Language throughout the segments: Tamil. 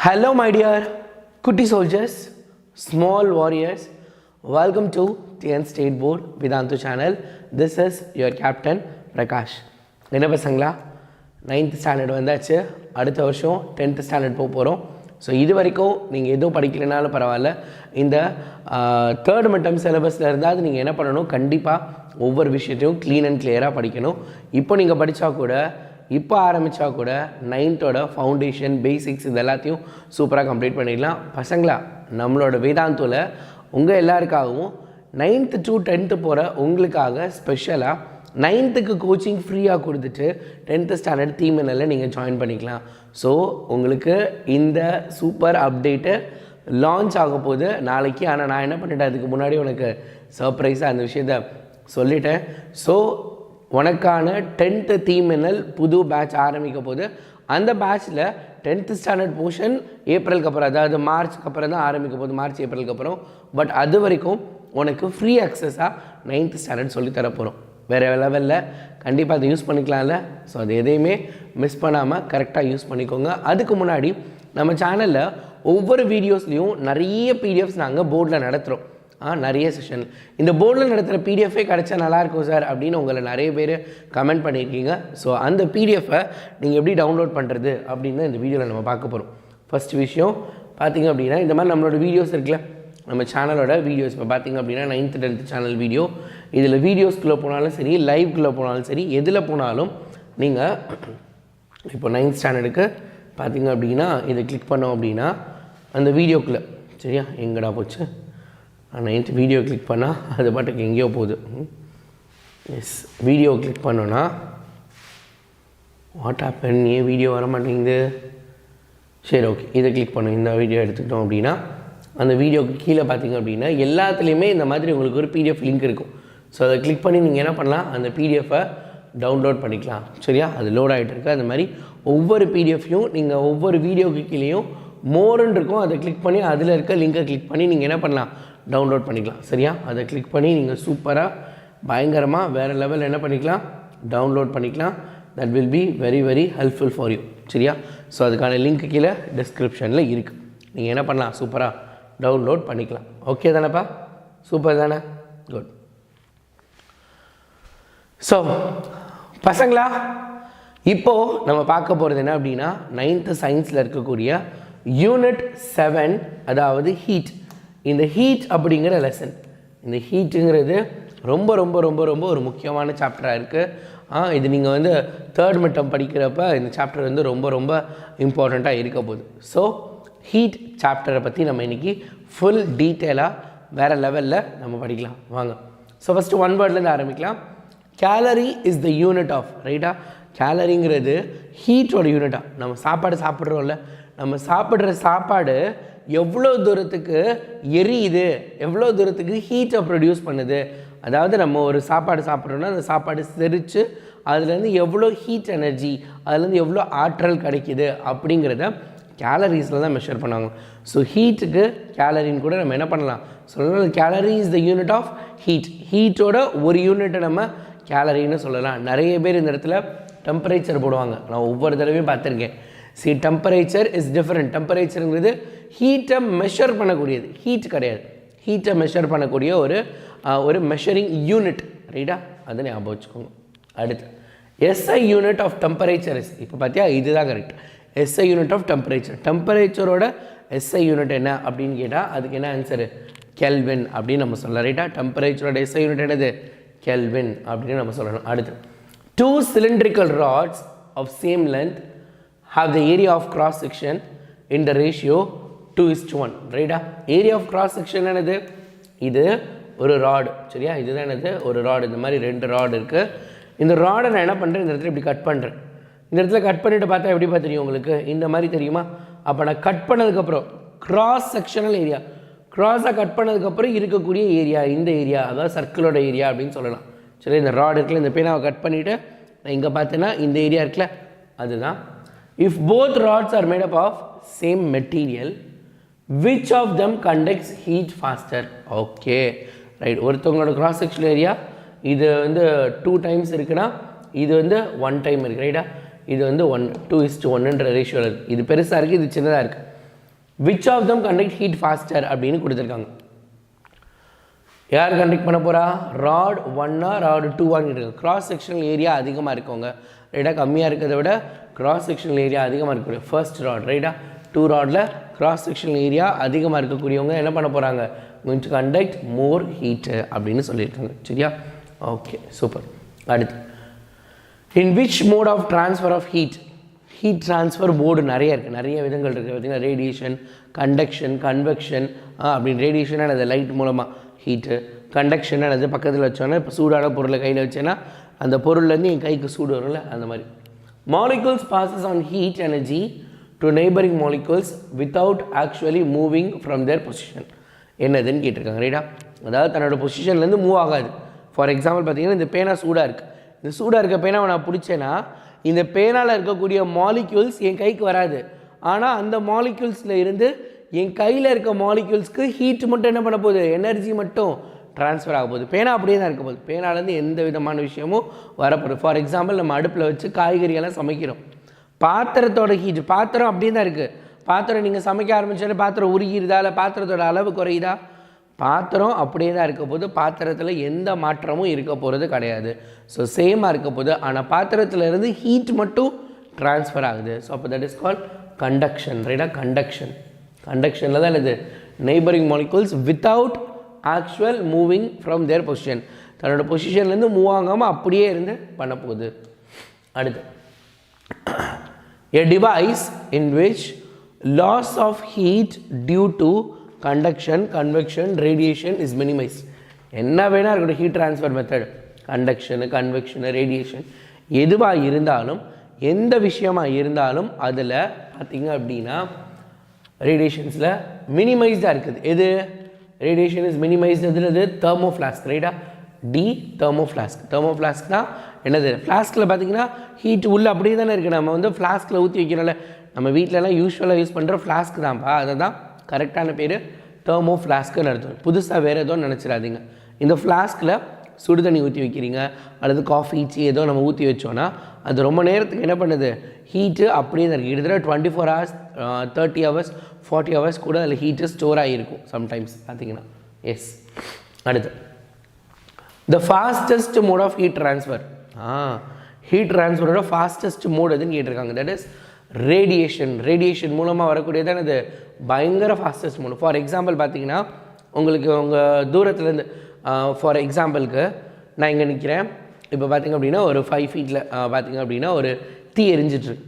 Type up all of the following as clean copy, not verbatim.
Hello my dear Kutty soldiers, small warriors, welcome to 10th State Board Vedantu channel. This is your captain Prakash. என்ன பசங்களா 9th standard வந்தாச்சு, அடுத்த வருஷம் 10th standard போகிறோம். ஸோ இது வரைக்கும் நீங்கள் எதுவும் படிக்கலைனாலும் பரவாயில்ல, இந்த தேர்ட் மிட்டம் சிலபஸில் இருந்தால் நீங்கள் என்ன பண்ணணும், கண்டிப்பாக ஒவ்வொரு விஷயத்தையும் க்ளீன் அண்ட் கிளியராக படிக்கணும். இப்போ நீங்கள் படித்தா கூட, இப்போ ஆரம்பித்தா கூட 9th ஃபவுண்டேஷன் பேசிக்ஸ் இது எல்லாத்தையும் சூப்பராக கம்ப்ளீட் பண்ணிடலாம். பசங்களா, நம்மளோட வேதாந்துவில் உங்கள் எல்லாருக்காகவும் 9th to 10th போகிற உங்களுக்காக ஸ்பெஷலாக 9th கோச்சிங் ஃப்ரீயாக கொடுத்துட்டு 10th ஸ்டாண்டர்ட் தீமினில் நீங்கள் ஜாயின் பண்ணிக்கலாம். ஸோ உங்களுக்கு இந்த சூப்பர் அப்டேட்டு லான்ச் ஆக போகுது நாளைக்கு. ஆனால் நான் என்ன பண்ணிட்டேன், அதுக்கு முன்னாடி உனக்கு சர்ப்ரைஸாக அந்த விஷயத்த சொல்லிட்டேன். ஸோ உனக்கான 10th தீமினல் புது பேட்ச் ஆரம்பிக்க போது. அந்த பேட்சில் 10th ஸ்டாண்டர்ட் போர்ஷன் ஏப்ரலுக்கு அப்புறம், அதாவது மார்ச்சுக்கு அப்புறம் தான் ஆரம்பிக்க போகுது, மார்ச் ஏப்ரலுக்கு அப்புறம். பட் அது வரைக்கும் உனக்கு ஃப்ரீ அக்சஸாக 9th ஸ்டாண்டர்ட் சொல்லித்தர போகிறோம். வேறு லெவலில் கண்டிப்பாக அதை யூஸ் பண்ணிக்கலாம்ல. ஸோ அது எதையுமே மிஸ் பண்ணாமல் கரெக்டாக யூஸ் பண்ணிக்கோங்க. அதுக்கு முன்னாடி நம்ம சேனலில் ஒவ்வொரு வீடியோஸ்லேயும் நிறைய பிடிஎஃப்ஸ் நாங்கள் போர்டில் நடத்துகிறோம். நிறைய செஷன் இந்த போர்டில் நடத்துகிற பிடிஎஃபே கிடச்சா நல்லாயிருக்கும் சார் அப்படின்னு உங்களை நிறைய பேர் கமெண்ட் பண்ணியிருக்கீங்க. ஸோ அந்த பிடிஎஃபை நீங்கள் எப்படி டவுன்லோட் பண்ணுறது அப்படின்னு இந்த வீடியோவில் நம்ம பார்க்க போகிறோம். ஃபஸ்ட் விஷயம் பார்த்திங்க அப்படின்னா, இந்த மாதிரி நம்மளோட வீடியோஸ் இருக்குல்ல, நம்ம சேனலோட வீடியோஸ் இப்போ பார்த்திங்க அப்படின்னா 9th 10th சேனல் வீடியோ. இதில் வீடியோஸ்குள்ளே போனாலும் சரி, லைவ்குள்ளே போனாலும் சரி, எதில் போனாலும் நீங்கள் இப்போ 9th ஸ்டாண்டர்டுக்கு பார்த்திங்க அப்படின்னா இதை கிளிக் பண்ணோம் அப்படின்னா அந்த வீடியோக்குள்ளே, சரியா, எங்கடா போச்சு, 9th வீடியோ கிளிக் பண்ணால் அது பாட்டுக்கு எங்கேயோ போகுது. எஸ், வீடியோ கிளிக் பண்ணோன்னா வாட் ஹேப்பன், ஏன் வீடியோ வர மாட்டேங்குது. சரி, ஓகே, இதை கிளிக் பண்ணோம். இந்த வீடியோ எடுத்துக்கிட்டோம் அப்படின்னா அந்த வீடியோக்கு கீழே பார்த்திங்க அப்படின்னா எல்லாத்துலேயுமே இந்த மாதிரி உங்களுக்கு ஒரு பிடிஎஃப் லிங்க் இருக்கும். ஸோ அதை கிளிக் பண்ணி நீங்கள் என்ன பண்ணலாம், அந்த பிடிஎஃபை டவுன்லோட் பண்ணிக்கலாம். சரியா, அது லோட் ஆகிட்டு இருக்குது. அந்த மாதிரி ஒவ்வொரு பிடிஎஃப்பையும் நீங்கள் ஒவ்வொரு வீடியோக்கு கீழேயும் மோர்ன்னு இருக்கும், அதை கிளிக் பண்ணி அதில் இருக்க லிங்கை கிளிக் பண்ணி நீங்கள் என்ன பண்ணலாம், டவுன்லோட் பண்ணிக்கலாம். சரியா, அதை கிளிக் பண்ணி நீங்கள் சூப்பராக பயங்கரமாக வேறு லெவல் என்ன பண்ணிக்கலாம், டவுன்லோட் பண்ணிக்கலாம். That will be very very helpful for you. சரியா, ஸோ அதுக்கான லிங்க் கீழே டிஸ்கிரிப்ஷனில் இருக்குது. நீங்கள் என்ன பண்ணலாம், சூப்பராக டவுன்லோட் பண்ணிக்கலாம். ஓகே தானேப்பா, சூப்பர் தானே, குட். ஸோ பசங்களா, இப்போது நம்ம பார்க்க போகிறது என்ன அப்படின்னா 9th சயின்ஸில் இருக்கக்கூடிய யூனிட் 7, அதாவது ஹீட். இந்த ஹீட் அப்படிங்கிற லெசன், இந்த ஹீட்டுங்கிறது ரொம்ப ரொம்ப ரொம்ப ரொம்ப ஒரு முக்கியமான சாப்டராக இருக்குது. இது நீங்கள் வந்து தேர்ட் மிட்டம் படிக்கிறப்ப இந்த சாப்டர் வந்து ரொம்ப ரொம்ப இம்பார்ட்டண்ட்டாக இருக்க போகுது. ஸோ ஹீட் சாப்டரை பற்றி நம்ம இன்றைக்கி ஃபுல் டீட்டெயிலாக வேறு லெவலில் நம்ம படிக்கலாம். வாங்க. ஸோ ஃபஸ்ட்டு ஒன் வேர்ட்லேருந்து ஆரம்பிக்கலாம். Calorie is the unit of, ரைட்டா, கேலரிங்கிறது ஹீட்டோட யூனிட்டாக. நம்ம சாப்பாடு சாப்பிட்றோம்ல, நம்ம சாப்பிட்ற சாப்பாடு எவ்வளோ தூரத்துக்கு எரியுது, எவ்வளோ தூரத்துக்கு ஹீட்டை ப்ரொடியூஸ் பண்ணுது. அதாவது நம்ம ஒரு சாப்பாடு சாப்பிட்றோன்னா அந்த சாப்பாடு செரித்து அதுலேருந்து எவ்வளோ ஹீட் எனர்ஜி, அதுலேருந்து எவ்வளோ ஆற்றல் கிடைக்கிது அப்படிங்கிறத கேலரிஸில் தான் மெஷர் பண்ணுவாங்க. ஸோ ஹீட்டுக்கு கேலரின்னு கூட நம்ம என்ன பண்ணலாம் சொல்லலாம், calorie is the unit of heat. ஹீட்டோட ஒரு யூனிட்டை நம்ம கேலரின்னு சொல்லலாம். நிறைய பேர் இந்த இடத்துல டெம்பரேச்சர் போடுவாங்க, நான் ஒவ்வொரு தடவையும் பார்த்துருக்கேன். See, temperature is different. டெம்பரேச்சருங்கிறது ஹீட்டை மெஷர் பண்ணக்கூடியது, ஹீட் கிடையாது. ஹீட்டை மெஷர் பண்ணக்கூடிய ஒரு மெஷரிங் யூனிட், ரைட்டா, அதை ஞாபகம் வச்சுக்கோங்க. அடுத்து SI unit of temperature is, இப்போ பார்த்தியா, இதுதான் correct. SI unit of temperature. டெம்பரேச்சரோட எஸ்ஐ யூனிட் என்ன அப்படின்னு கேட்டால் அதுக்கு என்ன ஆன்சரு, கெல்வின் அப்படின்னு நம்ம சொல்லலாம். ரைட்டா, டெம்பரேச்சரோட எஸ்ஐ யூனிட் என்னது, கெல்வின் அப்படின்னு நம்ம சொல்லணும். அடுத்து 2 cylindrical rods of same length have the area of cross section in the ratio 2:1. ரைட்டா, ஏரியா ஆஃப் கிராஸ் செக்ஷன் என்னது, இது ஒரு ராடு. சரியா, இதுதான் என்னது, ஒரு ராடு. இந்த மாதிரி 2 ராடு இருக்குது. இந்த ராடை நான் என்ன பண்ணுறேன், இந்த இடத்துல இப்படி கட் பண்ணுறேன். இந்த இடத்துல கட் பண்ணிவிட்டு பார்த்தா எப்படி தெரியும் உங்களுக்கு, இந்த மாதிரி தெரியுமா. அப்போ நான் கட் பண்ணதுக்கப்புறம் கிராஸ் செக்ஷனல் ஏரியா, க்ராஸாக கட் பண்ணதுக்கப்புறம் இருக்கக்கூடிய ஏரியா, இந்த ஏரியா, அதாவது சர்க்கிளோட ஏரியா அப்படின்னு சொல்லலாம். சரி, இந்த ராடு இருக்குல்ல, இந்த பேனாவை கட் பண்ணிவிட்டு நான் இங்கே பார்த்தேன்னா இந்த ஏரியா இருக்குல்ல, அதுதான். If both rods are made up of same material, which of them conducts heat faster. Okay, right. ஒருத்தவங்களோட கிராஸ் செக்ஷனல் ஏரியா இது வந்து 2 டைம்ஸ் இருக்குன்னா இது வந்து 1 டைம் இருக்குது, ரைட்டா. இது வந்து 2:1ன்ற ரேஷியோவில் இருக்குது. இது பெருசாக இருக்குது, இது சின்னதாக இருக்குது. which of them conduct heat faster அப்படின்னு கொடுத்துருக்காங்க. யார் கண்டக்ட் பண்ண போகிறா? ராட் 1 ராட் 2 இருக்கு. கிராஸ் செக்ஷனல் ஏரியா அதிகமாக இருக்கவங்க ரைட்டாக, கம்மியாக இருக்கிறத விட கிராஸ் செக்ஷனல் ஏரியா அதிகமாக இருக்கக்கூடிய ஃபர்ஸ்ட் ராட் ரைட்டா, 2 ராடில் கிராஸ் செக்ஷனல் ஏரியா அதிகமாக இருக்கக்கூடியவங்க என்ன பண்ண போகிறாங்க? going to conduct more heat அப்படின்னு சொல்லியிருக்காங்க. சரியா? Okay, super. அடுத்து, in which mode of transfer of heat? Heat transfer mode நிறைய இருக்குது, நிறைய விதங்கள் இருக்குது. பார்த்திங்கன்னா ரேடியேஷன், கண்டக்ஷன், கன்வெக்ஷன் அப்படின்னு. ரேடியேஷன் அது லைட் மூலமாக ஹீட்டு, கண்டக்ஷன் அது பக்கத்தில் வச்சோன்னா இப்போ சூடான பொருளை கையில் வச்சேன்னா அந்த பொருள்லேருந்து என் கைக்கு சூடு வரும்ல, அந்த மாதிரி. Molecules passes on heat energy to neighboring molecules without actually moving from their position. என்னதுன்னு கேட்டிருக்காங்க ரைட்டா. அதாவது தன்னோட பொசிஷன்லேருந்து மூவ் ஆகாது. ஃபார் எக்ஸாம்பிள் பார்த்தீங்கன்னா இந்த பேனா சூடாக இருக்குது. இந்த சூடாக இருக்க பேனாவை நான் பிடிச்சேன்னா இந்த பேனால் இருக்கக்கூடிய மாலிக்யூல்ஸ் என் கைக்கு வராது. ஆனால் அந்த மாலிக்யூல்ஸில் இருந்து என் கையில் இருக்க மாலிக்யூல்ஸ்க்கு ஹீட் மட்டும் என்ன பண்ண போகுது? எனர்ஜி மட்டும் ட்ரான்ஸ்ஃபர் ஆக போகுது. பேனா அப்படியே தான் இருக்க போகுது. பேனாலேருந்து எந்த விதமான விஷயமும் வரப்போகுது. ஃபார் எக்ஸாம்பிள் நம்ம அடுப்பில் வச்சு காய்கறியெல்லாம் சமைக்கிறோம். பாத்திரத்தோட ஹீட், பாத்திரம் அப்படியே தான் இருக்குது. பாத்திரம் நீங்கள் சமைக்க ஆரம்பிச்சோன்னே பாத்திரம் உருகிடுதா, இல்லை பாத்திரத்தோட அளவு குறையுதா? பாத்திரம் அப்படியே தான் இருக்க போது. பாத்திரத்தில் எந்த மாற்றமும் இருக்க போகிறது கிடையாது. ஸோ சேமாக இருக்க போது. ஆனால் பாத்திரத்திலேருந்து ஹீட் மட்டும் ட்ரான்ஸ்ஃபர் ஆகுது. ஸோ அப்போ தட் இஸ் கால்ட் கண்டக்ஷன் ரைட்டா. கண்டக்ஷன், கண்டக்ஷனில் தான் இது neighbouring molecules without actual moving from there position. தன்னோட பொசிஷன்லேருந்து மூவ் ஆகாமல் அப்படியே இருந்து பண்ண போகுது. அடுத்து, a device in which loss of heat due to conduction, convection, radiation is minimized. என்ன வேணா இருக்கட்டும், ஹீட் ட்ரான்ஸ்ஃபர் மெத்தட், கண்டக்ஷனு, கன்வெக்ஷனு, ரேடியேஷன் எதுவாக இருந்தாலும், எந்த விஷயமாக இருந்தாலும் அதில் பார்த்திங்க அப்படின்னா ரேடியேஷன்ஸில் மினிமைஸ்டாக இருக்குது. எது? Radiation is minimized. எதுனது? தெர்மோஃப்ளாஸ்க் ரைட்டா. டி தெர்மோஃப்ளாஸ்க். தெர்மோஃப்ளாஸ்க் தான் என்னது? ஃப்ளாஸ்கில் பார்த்திங்கன்னா ஹீட் உள்ளே அப்படியே தானே இருக்குது. நம்ம வந்து ஃப்ளாஸ்கில் ஊற்றி வைக்கிறோம்ல, நம்ம வீட்டிலலாம் யூஸ்வலாக யூஸ் பண்ணுற ஃப்ளாஸ்க் தான்ப்பா. அதை தான் கரெக்டான பேர் தெர்மோ ஃப்ளாஸ்க்குன்னு அர்த்தம். புதுசாக வேறு ஏதோ நினச்சிடாதீங்க. இந்த ஃப்ளாஸ்கில் சுடு தண்ணி ஊற்றி வைக்கிறீங்க அல்லது காஃபி, டீ ஏதோ நம்ம ஊற்றி வச்சோன்னா அது ரொம்ப நேரத்துக்கு என்ன பண்ணுது? ஹீட்டு அப்படியே தான் இருக்குது. கிட்டத்தட்ட 24 hours, 30 hours, 40 hours கூட அதில் ஹீட்டு ஸ்டோர் ஆகியிருக்கும் சம்டைம்ஸ் பார்த்திங்கன்னா. எஸ். அடுத்து, the fastest mode of heat transfer. Heat ட்ரான்ஸ்ஃபரோட ஃபாஸ்டஸ்ட் மோட் எதுன்னு கேட்டிருக்காங்க. That is radiation. ரேடியேஷன் மூலமாக வரக்கூடியதான் இது பயங்கர ஃபாஸ்டஸ்ட் மோட். ஃபார் எக்ஸாம்பிள் பார்த்தீங்கன்னா உங்களுக்கு உங்கள் தூரத்துலேருந்து, ஃபார் எக்ஸாம்பிளுக்கு நான் இங்கே நிற்கிறேன். இப்போ பார்த்திங்க அப்படின்னா ஒரு 5 feet பார்த்திங்க அப்படின்னா ஒரு தீ எரிஞ்சிட்ருக்கு.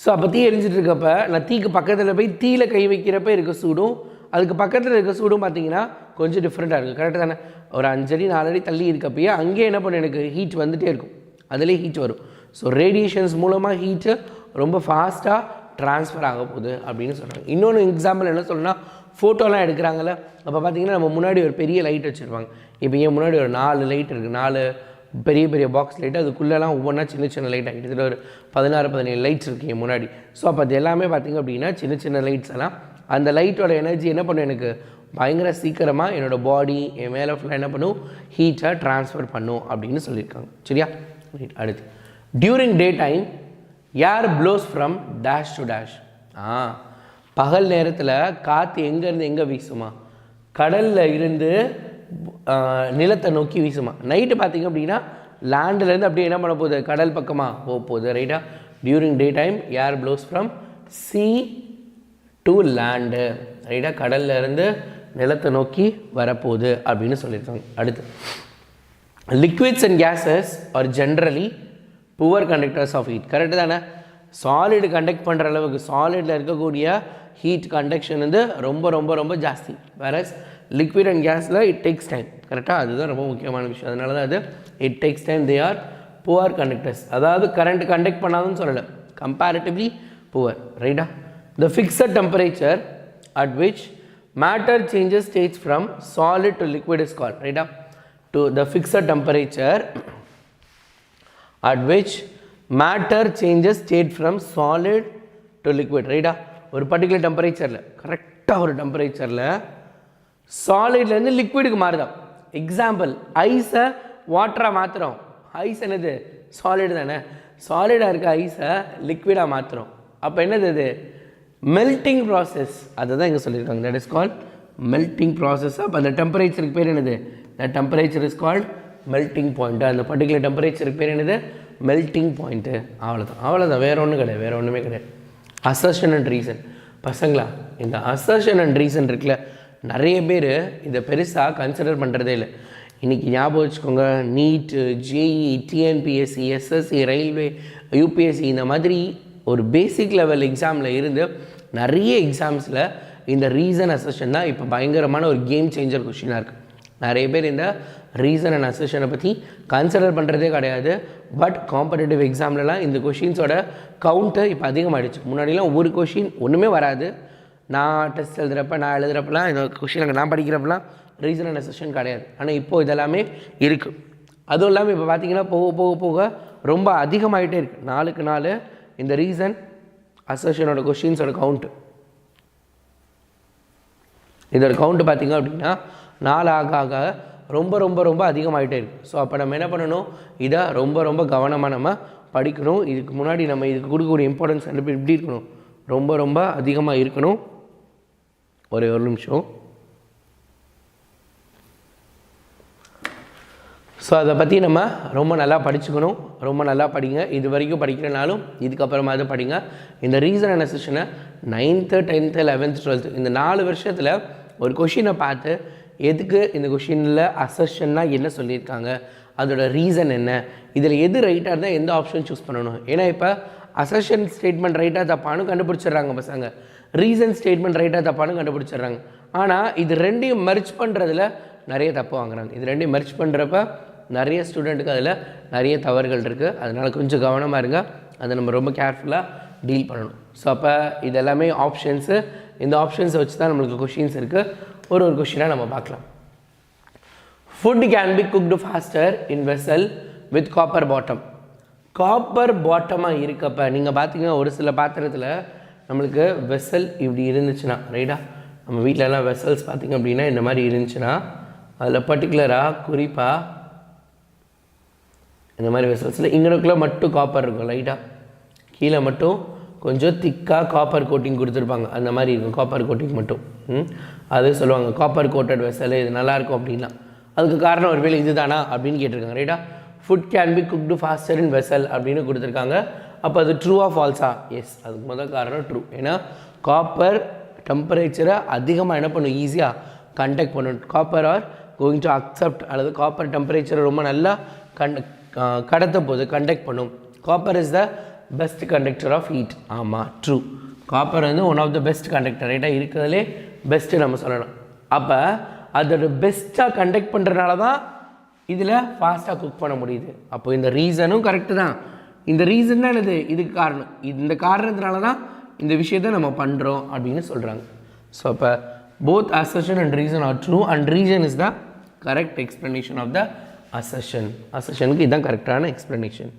ஸோ அப்போ தீ எரிஞ்சிட்ருக்கப்ப நான் தீக்கு பக்கத்தில் போய் தீயில் கை வைக்கிறப்ப இருக்க சூடும் அதுக்கு பக்கத்தில் இருக்க சூடும் பார்த்திங்கன்னா கொஞ்சம் டிஃப்ரெண்ட்டாக இருக்குது. கரெக்டாக தானே? ஒரு 5 அடி 4 அடி தள்ளி இருக்கப்பயே அங்கேயே என்ன பண்ண எனக்கு ஹீட் வந்துகிட்டே இருக்கும், அதிலே ஹீட் வரும். ஸோ ரேடியேஷன்ஸ் மூலமாக ஹீட்டு ரொம்ப ஃபாஸ்ட்டாக ட்ரான்ஸ்ஃபர் ஆக போகுது அப்படின்னு சொல்கிறாங்க. இன்னொன்று எக்ஸாம்பிள் என்ன சொல்லணும்னா, ஃபோட்டோலாம் எடுக்கிறாங்கல்ல, அப்போ பார்த்திங்கன்னா நம்ம முன்னாடி ஒரு பெரிய லைட் வச்சுருப்பாங்க. இப்போ என் முன்னாடி ஒரு 4 லைட் இருக்குது, 4 பெரிய பெரிய பாக்ஸ் லைட்டு. அதுக்குள்ளெல்லாம் ஒவ்வொன்றா சின்ன சின்ன லைட் ஆகிட்டு ஒரு 16-17 லைட்ஸ் இருக்குது என் முன்னாடி. ஸோ அப்போ அது எல்லாமே பார்த்திங்க அப்படின்னா சின்ன சின்ன லைட்ஸ் எல்லாம் அந்த லைட்டோட எனர்ஜி என்ன பண்ணும்? எனக்கு பயங்கர சீக்கிரமாக என்னோடய பாடி என் மேலே ஃபுல்லாக என்ன பண்ணும்? ஹீட்டை ட்ரான்ஸ்ஃபர் பண்ணும் அப்படின்னு சொல்லியிருக்காங்க. சரியா? அடுத்து, during day time air flows from dash to dash. பகல் நேரத்தில் காற்று எங்கேருந்து எங்கே வீசுமா? கடலில் இருந்து நிலத்தை நோக்கி வீசுமா. நைட்டு பார்த்திங்க அப்படின்னா லேண்ட்லேருந்து அப்படியே என்ன பண்ண போகுது? கடல் பக்கமாக போக போகுது ரைட்டா. During day time air flows from sea to land ரைட்டா. கடலில் இருந்து நிலத்தை நோக்கி வரப்போகுது அப்படின்னு சொல்லியிருக்காங்க. அடுத்து, liquids and gases are generally poor conductors of heat. Correct தானே? சாலிடு கண்டக்ட் பண்ணுற அளவுக்கு சாலிடில் இருக்கக்கூடிய ஹீட் கண்டக்ஷன் வந்து ரொம்ப ரொம்ப ரொம்ப ஜாஸ்தி. வேறஸ் லிக்விட் அண்ட் கேஸில் இட் டேக்ஸ் டைம். கரெக்டாக? அதுதான் ரொம்ப முக்கியமான விஷயம். அதனால தான் அது it takes time. They are poor conductors. அதாவது கரண்ட் கண்டக்ட் பண்ணாதுன்னு சொல்லலை, கம்பேரிட்டிவ்லி புவர் ரைட்டா. The fixed temperature at which matter changes states from solid to liquid is called ரைட்டா. To the fixed temperature at which matter changes state from solid to liquid ரைட்டா. ஒரு பர்டிகுலர் டெம்பரேச்சரில், கரெக்டாக ஒரு டெம்பரேச்சரில் சாலிட்லேருந்து லிக்விடுக்கு மாறுதான். எக்ஸாம்பிள், ஐஸை வாட்டராக மாற்றுறோம். ஐஸ் என்னது? சாலிடு தானே. சாலிடாக இருக்க ஐஸை லிக்விடாக மாற்றுறோம். அப்போ என்னது? அது மெல்ட்டிங் ப்ராசஸ் அதை தான் இங்கே சொல்லியிருக்காங்க. That is called melting process. அப்போ அந்த டெம்பரேச்சருக்கு பேர் என்னது? த temperature is called melting point. அந்த பர்டிகுலர் டெம்பரேச்சருக்கு பேர் என்னது? Melting point. அவ்வளோதான் வேறு ஒன்றும் கிடையாது, வேறு ஒன்றுமே கிடையாது. Assertion and reason. பசங்களா, இந்த அசர்ஷன் அண்ட் ரீசன் இருக்குல்ல, நிறைய பேர் இதை பெருசாக கன்சிடர் பண்ணுறதே இல்லை. இன்றைக்கி ஞாபகம் வச்சுக்கோங்க, NEET, JEE, TNPSC, SSC, railway, UPSC இந்த மாதிரி ஒரு பேசிக் லெவல் எக்ஸாமில் இருந்து நிறைய எக்ஸாம்ஸில் இந்த ரீசன் அசர்ஷன் தான் இப்போ பயங்கரமான ஒரு கேம் சேஞ்சர் கொஷினாக இருக்குது. நிறைய பேர் இந்த ரீசன் அண்ட் அசர்ஷனை பற்றி கன்சிடர் பண்ணுறதே கிடையாது. பட் காம்படிட்டிவ் எக்ஸாம்லலாம் இந்த கொஷின்ஸோட கவுண்ட்டு இப்போ அதிகமாகிடுச்சு. முன்னாடிலாம் ஒரு கொஷின் ஒன்றுமே வராது. நான் டெஸ்ட் எழுதுகிறப்பெல்லாம் இந்த கொஷின் நான் படிக்கிறப்பெல்லாம் ரீசன் அண்ட் அசர்ஷன் கிடையாது. ஆனால் இப்போது இதெல்லாமே இருக்குது. அதுவும் இல்லாமல் இப்போ பார்த்திங்கன்னா போக ரொம்ப அதிகமாகிட்டே இருக்குது. நாளுக்கு நாள் இந்த ரீசன் அசர்ஷனோட கொஷின்ஸோட கவுண்ட்டு, இதோட கவுண்ட்டு பார்த்திங்க அப்படின்னா நாள் ஆக ரொம்ப ரொம்ப ரொம்ப அதிகமாகிட்டே இருக்குது. ஸோ அப்போ நம்ம என்ன பண்ணணும்? இதை ரொம்ப கவனமாக நம்ம படிக்கணும். இதுக்கு முன்னாடி நம்ம இதுக்கு கொடுக்கக்கூடிய இம்பார்ட்டன்ஸ் எப்படி இருக்கணும்? ரொம்ப அதிகமாக இருக்கணும். ஒரு நிமிஷம். ஸோ அதை பற்றி நம்ம ரொம்ப நல்லா படிச்சுக்கணும். ரொம்ப நல்லா படிங்க. இது வரைக்கும் படிக்கிறனாலும் இதுக்கப்புறமா அதை படிங்க. இந்த reason and அசர்ஷனை 9th, 10th, 11th, 12th இந்த 4 வருஷத்தில் ஒரு கொஷினை பார்த்து எதுக்கு இந்த கொஷினில் அசர்ஷன்னா என்ன சொல்லியிருக்காங்க, அதோட ரீசன் என்ன, இதில் எது ரைட்டாக இருந்தால் எந்த ஆப்ஷன் சூஸ் பண்ணணும். ஏன்னா இப்போ அசர்ஷன் ஸ்டேட்மெண்ட் ரைட்டாக தப்பானு கண்டுபிடிச்சிடுறாங்க பசங்க, ரீசன் ஸ்டேட்மெண்ட் ரைட்டாக தப்பானு கண்டுபிடிச்சிடுறாங்க. ஆனால் இது ரெண்டையும் மெர்ஜ் பண்ணுறதுல நிறைய தப்பு வாங்குறாங்க. இது ரெண்டையும் மெர்ஜ் பண்ணுறப்ப நிறைய ஸ்டூடெண்ட்டுக்கு அதில் நிறைய தவறுகள் இருக்குது. அதனால் கொஞ்சம் கவனமாக இருங்க. அதை நம்ம ரொம்ப கேர்ஃபுல்லாக டீல் பண்ணணும். ஸோ அப்போ இதெல்லாமே ஆப்ஷன்ஸு. இந்த ஆப்ஷன்ஸை வச்சு தான் நம்மளுக்கு கொஷின்ஸ் இருக்குது. ஒரு கொஷினாக நம்ம பார்க்கலாம். Food can be cooked faster in vessel with copper bottom. Copper பாட்டமாக இருக்கப்போ நீங்கள் பார்த்தீங்கன்னா ஒரு சில பாத்திரத்தில் நம்மளுக்கு வெசல் இப்படி இருந்துச்சுன்னா, ரைட்டா, நம்ம வீட்டிலலாம் வெசல்ஸ் பார்த்திங்க அப்படின்னா இந்த மாதிரி இருந்துச்சுன்னா அதில் பர்டிகுலராக குறிப்பாக இந்த மாதிரி வெசல்ஸில் இங்கனுக்குள்ளே மட்டும் காப்பர் இருக்கும், லைட்டாக கீழே மட்டும் கொஞ்சம் திக்காக காப்பர் கோட்டிங் கொடுத்துருப்பாங்க. அந்த மாதிரி இருக்கும் காப்பர் கோட்டிங் மட்டும். அது சொல்லுவாங்க காப்பர் கோட்டட் வெசல், இது நல்லாயிருக்கும் அப்படின்னா. அதுக்கு காரணம் ஒரு வேளை இது தானா அப்படின்னு கேட்டிருக்காங்க, ரைட்டா. Food can be cooked faster in vessel அப்படின்னு கொடுத்துருக்காங்க. அப்போ அது ட்ரூவா ஃபால்ஸா? எஸ், அதுக்கு முதல் காரணம் ட்ரூ. ஏன்னா காப்பர் டெம்பரேச்சரை அதிகமாக என்ன பண்ணும்? ஈஸியாக கண்டக்ட் பண்ணும். Copper are going to accept, அல்லது காப்பர் டெம்பரேச்சரை ரொம்ப நல்லா கடத்த போது கண்டக்ட் பண்ணும். Copper is the best conductor of heat. ஆமாம், ட்ரூ. காப்பர் வந்து one of the best conductor, ரைட்டாக இருக்கிறதுலே பெஸ்ட்டு நம்ம சொல்லணும். அப்போ அதோட பெஸ்ட்டாக கண்டக்ட் பண்ணுறதுனால தான் இதில் ஃபாஸ்ட்டாக குக் பண்ண முடியுது. அப்போ இந்த ரீசனும் கரெக்டு தான். இந்த ரீசன் தான் என்னது? இதுக்கு காரணம். இந்த காரணத்தினால தான் இந்த விஷயத்தை நம்ம பண்ணுறோம் அப்படின்னு சொல்கிறாங்க. ஸோ அப்போ both assertion and reason are true and reason is the correct explanation of the assertion. அசர்ஷனுக்கு இதுதான் கரெக்டான explanation.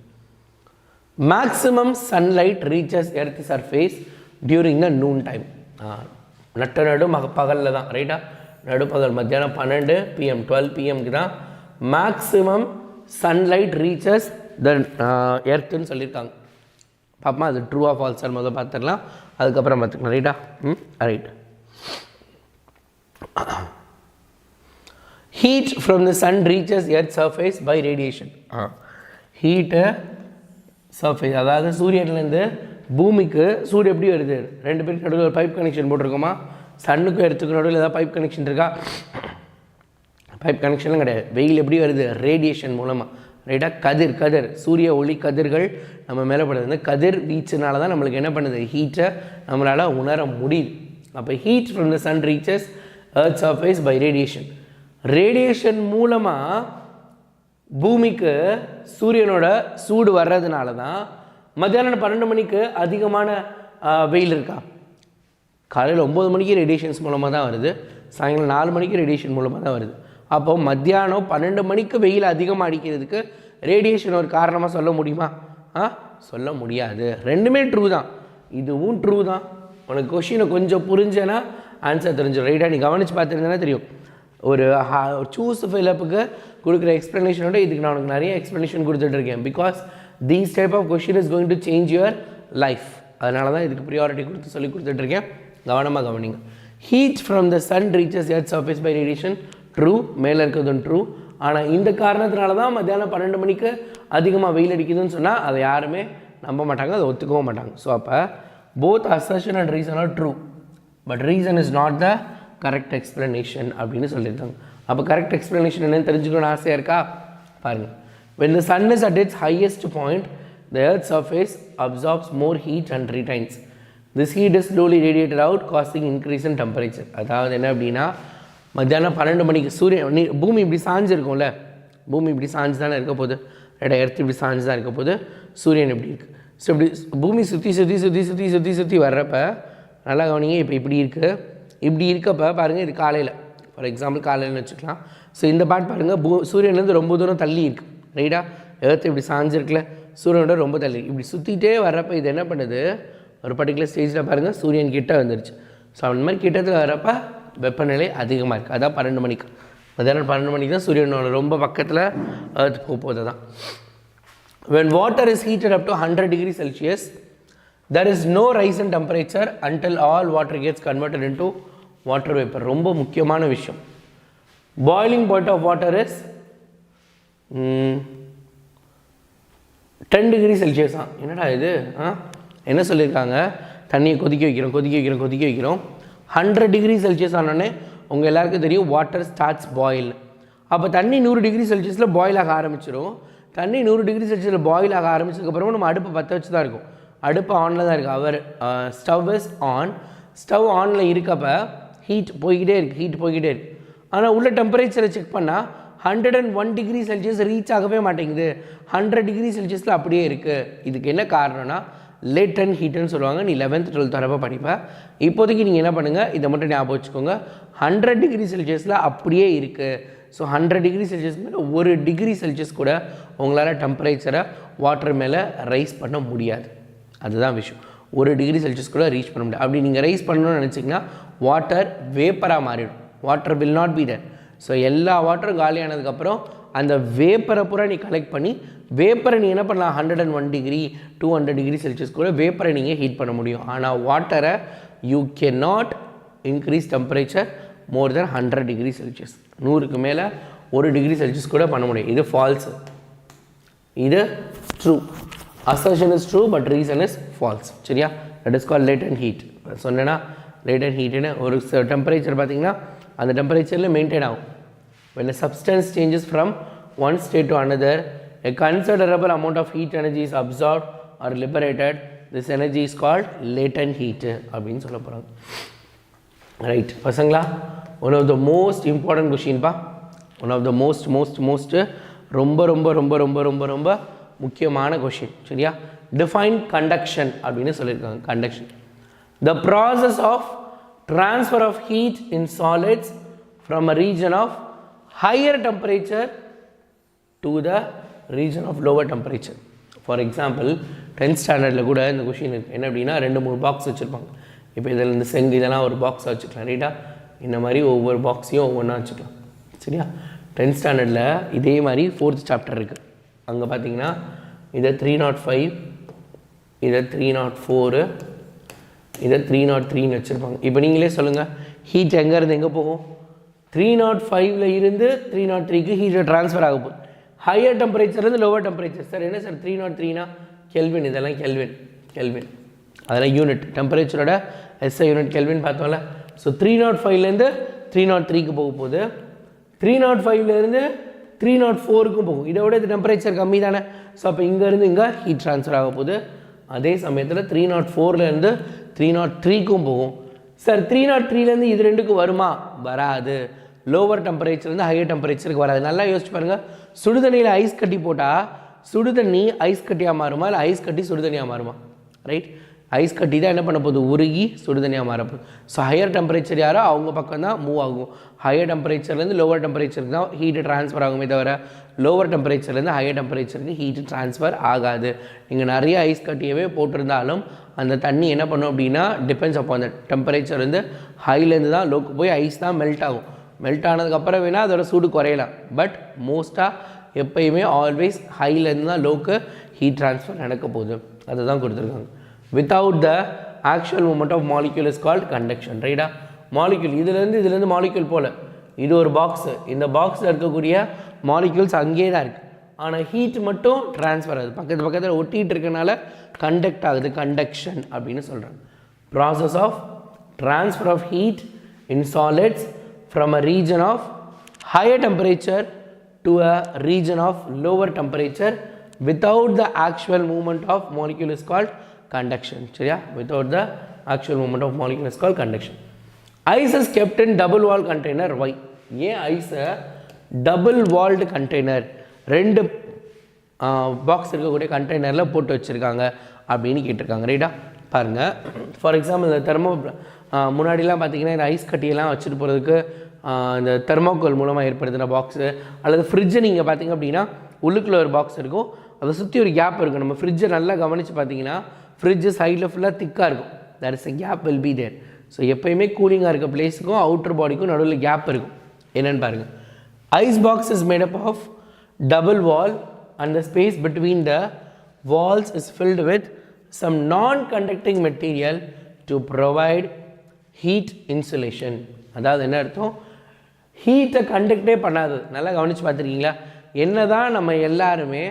Maximum sunlight reaches earth surface during the noon time. நடு பகலில் தான், ரைட்டா, நடுப்பகல் மத்தியானம் 12 PM 12 PMக்கு தான் மேக்ஸிமம் சன்லைட் ரீச்சஸ் த எர்த்துன்னு சொல்லியிருக்காங்க. பாப்பா அது ட்ரூ ஆஃப் ஃபால்ஸ் முதல்ல பார்த்துடலாம், அதுக்கப்புறம் பார்த்துக்கலாம், ரைட்டா. Right. Heat from the sun reaches earth surface by radiation. Heat surface, அதாவது சூரியன்லேருந்து பூமிக்கு சூடு எப்படி வருது? ரெண்டு பேருக்கு நடுவில் ஒரு பைப் கனெக்ஷன் போட்டிருக்கோமா? சன்னுக்கும் எர்த்துக்கும் நடுவில் ஏதாவது பைப் கனெக்ஷன் இருக்கா? பைப் கனெக்ஷன்லாம் கிடையாது. வெயில் எப்படி வருது? ரேடியேஷன் மூலமாக, ரைட்டாக. கதிர் சூரிய ஒளி கதிர்கள் நம்ம மேலே படுது. இந்த கதிர் வீச்சுனால தான் நம்மளுக்கு என்ன பண்ணுது? ஹீட்டை நம்மளால் உணர முடியுது. அப்போ heat from the sun reaches earth surface by radiation. Radiation மூலமாக பூமிக்கு சூரியனோட சூடு வர்றதுனால தான் மத்தியானம் 12 மணிக்கு அதிகமான வெயில் இருக்கா? காலையில் 9 மணிக்கு ரேடியேஷன்ஸ் மூலமாக தான் வருது, சாயங்காலம் 4 மணிக்கு ரேடியேஷன் மூலமாக தான் வருது. அப்போது மத்தியானம் 12 மணிக்கு வெயில் அதிகமாக அடிக்கிறதுக்கு ரேடியேஷன் ஒரு காரணமாக சொல்ல முடியுமா? சொல்ல முடியாது. ரெண்டுமே ட்ரூ தான், இதுவும் ட்ரூ தான். உனக்கு கொஷினை கொஞ்சம் புரிஞ்சேன்னா ஆன்சர் தெரிஞ்சிடும், ரைட்டாக. நீ கவனித்து பார்த்துருந்தேன்னா தெரியும். ஒரு சூஸ் ஃபில்லப்புக்கு கொடுக்குற எக்ஸ்ப்ளனேஷனோட இதுக்கு நான் உனக்கு நிறைய எக்ஸ்ப்ளனேஷன் கொடுத்துட்ருக்கேன். Because these type of question is going to change your life. அதனால தான் இதுக்கு ப்ரியாரிட்டி கொடுத்து சொல்லி கொடுத்துட்ருக்கேன், கவனமாக கவனிங்க. Heat from the sun reaches earth surface by radiation, true, மேலே இருக்கிறதும் ட்ரூ. ஆனால் இந்த காரணத்தினால தான் மத்தியானம் 12 மணிக்கு அதிகமாக வெயில் அடிக்குதுன்னு சொன்னால் அதை யாருமே நம்ப மாட்டாங்க, அதை ஒத்துக்கவும் மாட்டாங்க. ஸோ அப்போ both assertion and reason are true, but reason is not the correct explanation அப்படின்னு சொல்லியிருக்காங்க. அப்போ கரெக்ட் எக்ஸ்ப்ளனேஷன் என்னென்னு தெரிஞ்சுக்கணும்னு ஆசையாக இருக்கா? பாருங்கள். When the sun is at its highest point, the earth's surface absorbs more heat and retains. This heat is slowly radiated out, causing increase in temperature. அதாவது என்ன அப்படின்னா, மத்தியானம் 12 மணிக்கு சூரியன் பூமி இப்படி சாஞ்சிருக்கும்ல, பூமி இப்படி சாஞ்சு தானே இருக்க போகுது, ரைட்டா, எர்த் இப்படி சாஞ்சு தான் இருக்க போகுது, சூரியன் இப்படி இருக்குது. ஸோ இப்படி பூமி சுற்றி சுற்றி சுற்றி சுற்றி சுற்றி சுற்றி வர்றப்ப நல்லா கவனிங்க. இப்போ இப்படி இருக்குது, இப்படி இருக்கப்போ பாருங்கள், இது காலையில், ஃபார் எக்ஸாம்பிள் காலையில்னு வச்சுக்கலாம். ஸோ இந்த பார்ட் பாருங்கள், சூரியன்லேருந்து ரொம்ப தூரம் தள்ளி இருக்குது, ரைட்டா, எர்த் இப்படி சாஞ்சிருக்குல, சூரியனோட ரொம்ப தள்ளி இப்படி சுற்றிட்டே வர்றப்போ இது என்ன பண்ணுது, ஒரு பர்டிகுலர் ஸ்டேஜில் பாருங்கள் சூரியன் கிட்ட வந்துருச்சு. ஸோ அந்த மாதிரி கிட்டத்தில் வர்றப்போ வெப்பநிலை அதிகமாக இருக்குது. அதான் 12 மணிக்கு, மத்தியானம் 12 மணிக்கு தான் சூரியனோட ரொம்ப பக்கத்தில் எர்த் போகுது தான். When water is heated up to 100 degrees Celsius, there is no rise in temperature until all water gets converted into water vapor. ரொம்ப முக்கியமான விஷயம். Boiling point of water is 10 degrees Celsius. என்னடா இது, என்ன சொல்லியிருக்காங்க, தண்ணியை கொதிக்க வைக்கிறோம் கொதிக்க வைக்கிறோம் கொதிக்க வைக்கிறோம் 100 degrees Celsius ஆனோடனே உங்கள் எல்லாருக்கும் தெரியும் வாட்டர் ஸ்டார்ட்ஸ் பாயில். அப்போ தண்ணி 100 டிகிரி செல்சியஸில் பாயில் ஆக ஆரம்பிச்சிடும். தண்ணி 100 டிகிரி செல்சியஸில் பாயில் ஆக ஆரம்பிச்சதுக்கப்புறமா நம்ம அடுப்பை பற்ற வச்சு தான் இருக்கும், அடுப்பு ஆனில் தான் இருக்குது. அவர் ஸ்டவ் இஸ் ஆன், ஸ்டவ் ஆனில் இருக்கப்போ ஹீட் போய்கிட்டே இருக்குது, ஹீட் போய்கிட்டே இருக்குது. ஆனால் உள்ள டெம்பரேச்சரை செக் பண்ணால் 101 டிகிரி செல்சியஸ் ரீச் ஆகவே மாட்டேங்குது, 100 டிகிரி செல்சியஸில் அப்படியே இருக்குது. இதுக்கு என்ன காரணம்னா லேட்டன் ஹீட்டுன்னு சொல்லுவாங்க. நீ 11th 12th வரப்போ படிப்பேன். இப்போதைக்கு நீங்கள் என்ன பண்ணுங்கள், இதை மட்டும் ஞாபகம் வச்சுக்கோங்க, 100 டிகிரி செல்சியஸில் அப்படியே இருக்குது. ஸோ 100 டிகிரி செல்சியஸ் மேலே 1 டிகிரி செல்சியஸ் கூட உங்களால் டெம்பரேச்சரை வாட்டர் மேலே ரைஸ் பண்ண முடியாது. அதுதான் விஷயம், 1 டிகிரி செல்சியஸ் கூட ரீச் பண்ண முடியாது. அப்படி நீங்கள் ரைஸ் பண்ணணும்னு நினச்சிங்கன்னா வாட்டர் வேப்பராக மாறிடும், water will not be there. So எல்லா வாட்டரும் காலியானதுக்கப்புறம் அந்த வேப்பரை பூரா நீ கலெக்ட் பண்ணி வேப்பரை நீ என்ன பண்ணலாம், 101 டிகிரி 200 டிகிரி செல்சியஸ் கூட வேப்பரை நீங்கள் ஹீட் பண்ண முடியும். ஆனால் வாட்டரை you can not increase temperature more then 100 degree Celsius. 100க்கு மேலே 1 டிகிரி செல்சியஸ் கூட பண்ண முடியும். இது ஃபால்ஸு, இது true. Assertion is true but reason is false. சரியா, that is call latent heat. சொன்னேன்னா லேட்டன்ட் ஹீட்டுன்னு ஒரு டெம்பரேச்சர் பார்த்தீங்கன்னா அந்த டெம்பரேச்சரில் மெயின்டைன் ஆகும். when a substance changes from one state to another, a considerable amount of heat energy is absorbed or liberated. This energy is called latent heat அப்படின்னு சொல்ல போகிறாங்க. ரைட் பசங்களா, one of the most important கொஷின்பா, ஒன் ஆஃப் த மோஸ்ட் ரொம்ப ரொம்ப ரொம்ப ரொம்ப ரொம்ப ரொம்ப முக்கியமான கொஷின். சரியா, டிஃபைன் கண்டக்ஷன் அப்படின்னு சொல்லியிருக்காங்க. Conduction, the process of transfer of heat in solids from a region of higher temperature to the region of lower temperature. For example 10th ஸ்டாண்டர்டில் கூட இந்த கொஷின் இருக்குது. என்ன அப்படின்னா 2-3 பாக்ஸ் வச்சுருப்பாங்க. இப்போ இதில் இந்த இதெல்லாம் ஒரு பாக்ஸாக வச்சுக்கலாம், ரைட்டா. இந்த மாதிரி ஒவ்வொரு பாக்ஸையும் ஒவ்வொன்றா வச்சுக்கலாம். சரியா, 10th ஸ்டாண்டர்டில் இதே மாதிரி 4th சாப்டர் இருக்குது. அங்கே பார்த்தீங்கன்னா இதை 305, இதை 304, இதை 303ன்னு வச்சுருப்பாங்க. இப்போ நீங்களே சொல்லுங்கள், ஹீட் எங்கேருந்து எங்கே போகும், 305ல் இருந்து 303க்கு ஹீட்டை ட்ரான்ஸ்ஃபர் ஆக போகுது. ஹையர் டெம்பரேச்சர்லேருந்து லோவர் டெம்பரேச்சர். சார் என்ன சார் 303னா கெல்வின், இதெல்லாம் கெல்வின் அதெல்லாம் யூனிட், டெம்பரேச்சரோட எஸ்ஐ யூனிட் கெல்வின் பார்த்தோம்ல. ஸோ 305லேருந்து 303க்கு போக போகுது, 305லேருந்து 304க்கும் போகும். இதை விட இது டெம்பரேச்சர் கம்மி தானே. ஸோ அப்போ இங்கேருந்து இங்கே ஹீட் ட்ரான்ஸ்ஃபர் ஆக போகுது. அதே சமயத்தில் 304லேருந்து 303க்கும் போகும். சார் 303லேருந்து இது ரெண்டுக்கும் வருமா, வராது. லோவர் டெம்பரேச்சர்லேருந்து ஹையர் டெம்பரேச்சருக்கு வராது. நல்லா யோசிச்சு பாருங்கள், சுடுதண்ணியில் ஐஸ் கட்டி போட்டால் சுடுதண்ணி ஐஸ் கட்டியாக மாறுமா, இல்லை ஐஸ் கட்டி சுடுதண்ணியாக மாறுமா? ரைட், ஐஸ் கட்டி தான் என்ன பண்ண போகுது, உருகி சுடுதண்ணியாக மாறப்போகுது. ஸோ ஹையர் டெம்பரேச்சர் யாரோ அவங்க பக்கம் தான் மூவ் ஆகும். ஹையர் டெம்பரேச்சர்லேருந்து லோவர் டெம்பரேச்சருக்கு தான் ஹீட்டு ட்ரான்ஸ்ஃபர் ஆகுமே தவிர லோவர் டெம்பரேச்சர்லேருந்து ஹையர் டெம்பரேச்சருக்கு ஹீட்டு ட்ரான்ஸ்ஃபர் ஆகாது. நீங்கள் நிறைய ஐஸ் கட்டியவே போட்டிருந்தாலும் அந்த தண்ணி என்ன பண்ணும் அப்படின்னா டிபெண்ட்ஸ் அப்போ அந்த டெம்பரேச்சர் வந்து ஹைலேருந்து தான் லோக்கு போய் ஐஸ் தான் மெல்ட் ஆகும். மெல்ட் ஆனதுக்கப்புறம் வேணால் அதோட சூடு குறையலாம். பட் மோஸ்ட்டாக எப்பயுமே ஆல்வேஸ் ஹைலேருந்து தான் லோக்கு ஹீட் ட்ரான்ஸ்ஃபர் நடக்க போகுது. அதுதான் கொடுத்துருக்காங்க. without the actual movement of molecule is called conduction. Right? Molecule இதிலிருந்து molecule போல இது ஒரு பாக்ஸ், இந்த பாக்ஸில் இருக்கக்கூடிய மாலிக்யூல்ஸ் அங்கேயே தான் இருக்குது. ஆனால் ஹீட் மட்டும் ட்ரான்ஸ்ஃபர் ஆகுது, பக்கத்தில் ஒட்டிகிட்டு இருக்கனால கண்டக்ட் ஆகுது, கண்டக்ஷன் அப்படின்னு சொல்கிறாங்க. Process of transfer of heat in solids from a region of higher temperature to a region of lower temperature without the actual movement of molecule is called conduction. சரியா? without the actual movement of molecule is called conduction. Ice is kept in double wall container. Why? ஏன் ஐஸை டபுள் வால்டு கண்டெய்னர், ரெண்டு பாக்ஸ் இருக்கக்கூடிய கண்டெய்னரில் போட்டு வச்சுருக்காங்க அப்படின்னு கேட்டிருக்காங்க. ரைட்டா? பாருங்கள், ஃபார் எக்ஸாம்பிள் இந்த முன்னாடிலாம் பார்த்தீங்கன்னா இந்த ஐஸ் கட்டியெல்லாம் வச்சுட்டு போகிறதுக்கு இந்த தெர்மோகோல் மூலமாக ஏற்படுத்தின பாக்ஸு, அல்லது ஃப்ரிட்ஜை நீங்கள் பார்த்தீங்க அப்படின்னா உள்ளுக்குள்ளே ஒரு பாக்ஸ் இருக்கும், அதை சுற்றி ஒரு கேப் இருக்கும். நம்ம ஃப்ரிட்ஜை நல்லா கவனித்து பார்த்தீங்கன்னா ஃப்ரிட்ஜு சைடில் ஃபுல்லாக திக்காக இருக்கும். There is a gap will be there. So எப்போயுமே கூலிங்காக இருக்க பிளேஸுக்கும் அவுட்டர் பாடிக்கும் நடுவில் கேப் இருக்கும். என்னென்னு பாருங்கள். Ice box is made up of double wall and the space between the walls is filled with some non conducting material to provide heat insulation. அதாவது என்ன அர்த்தம்? ஹீட்டை கண்டக்டே பண்ணாது. நல்லா கவனித்து பார்த்துருக்கீங்களா? என்ன தான் நம்ம எல்லாருமே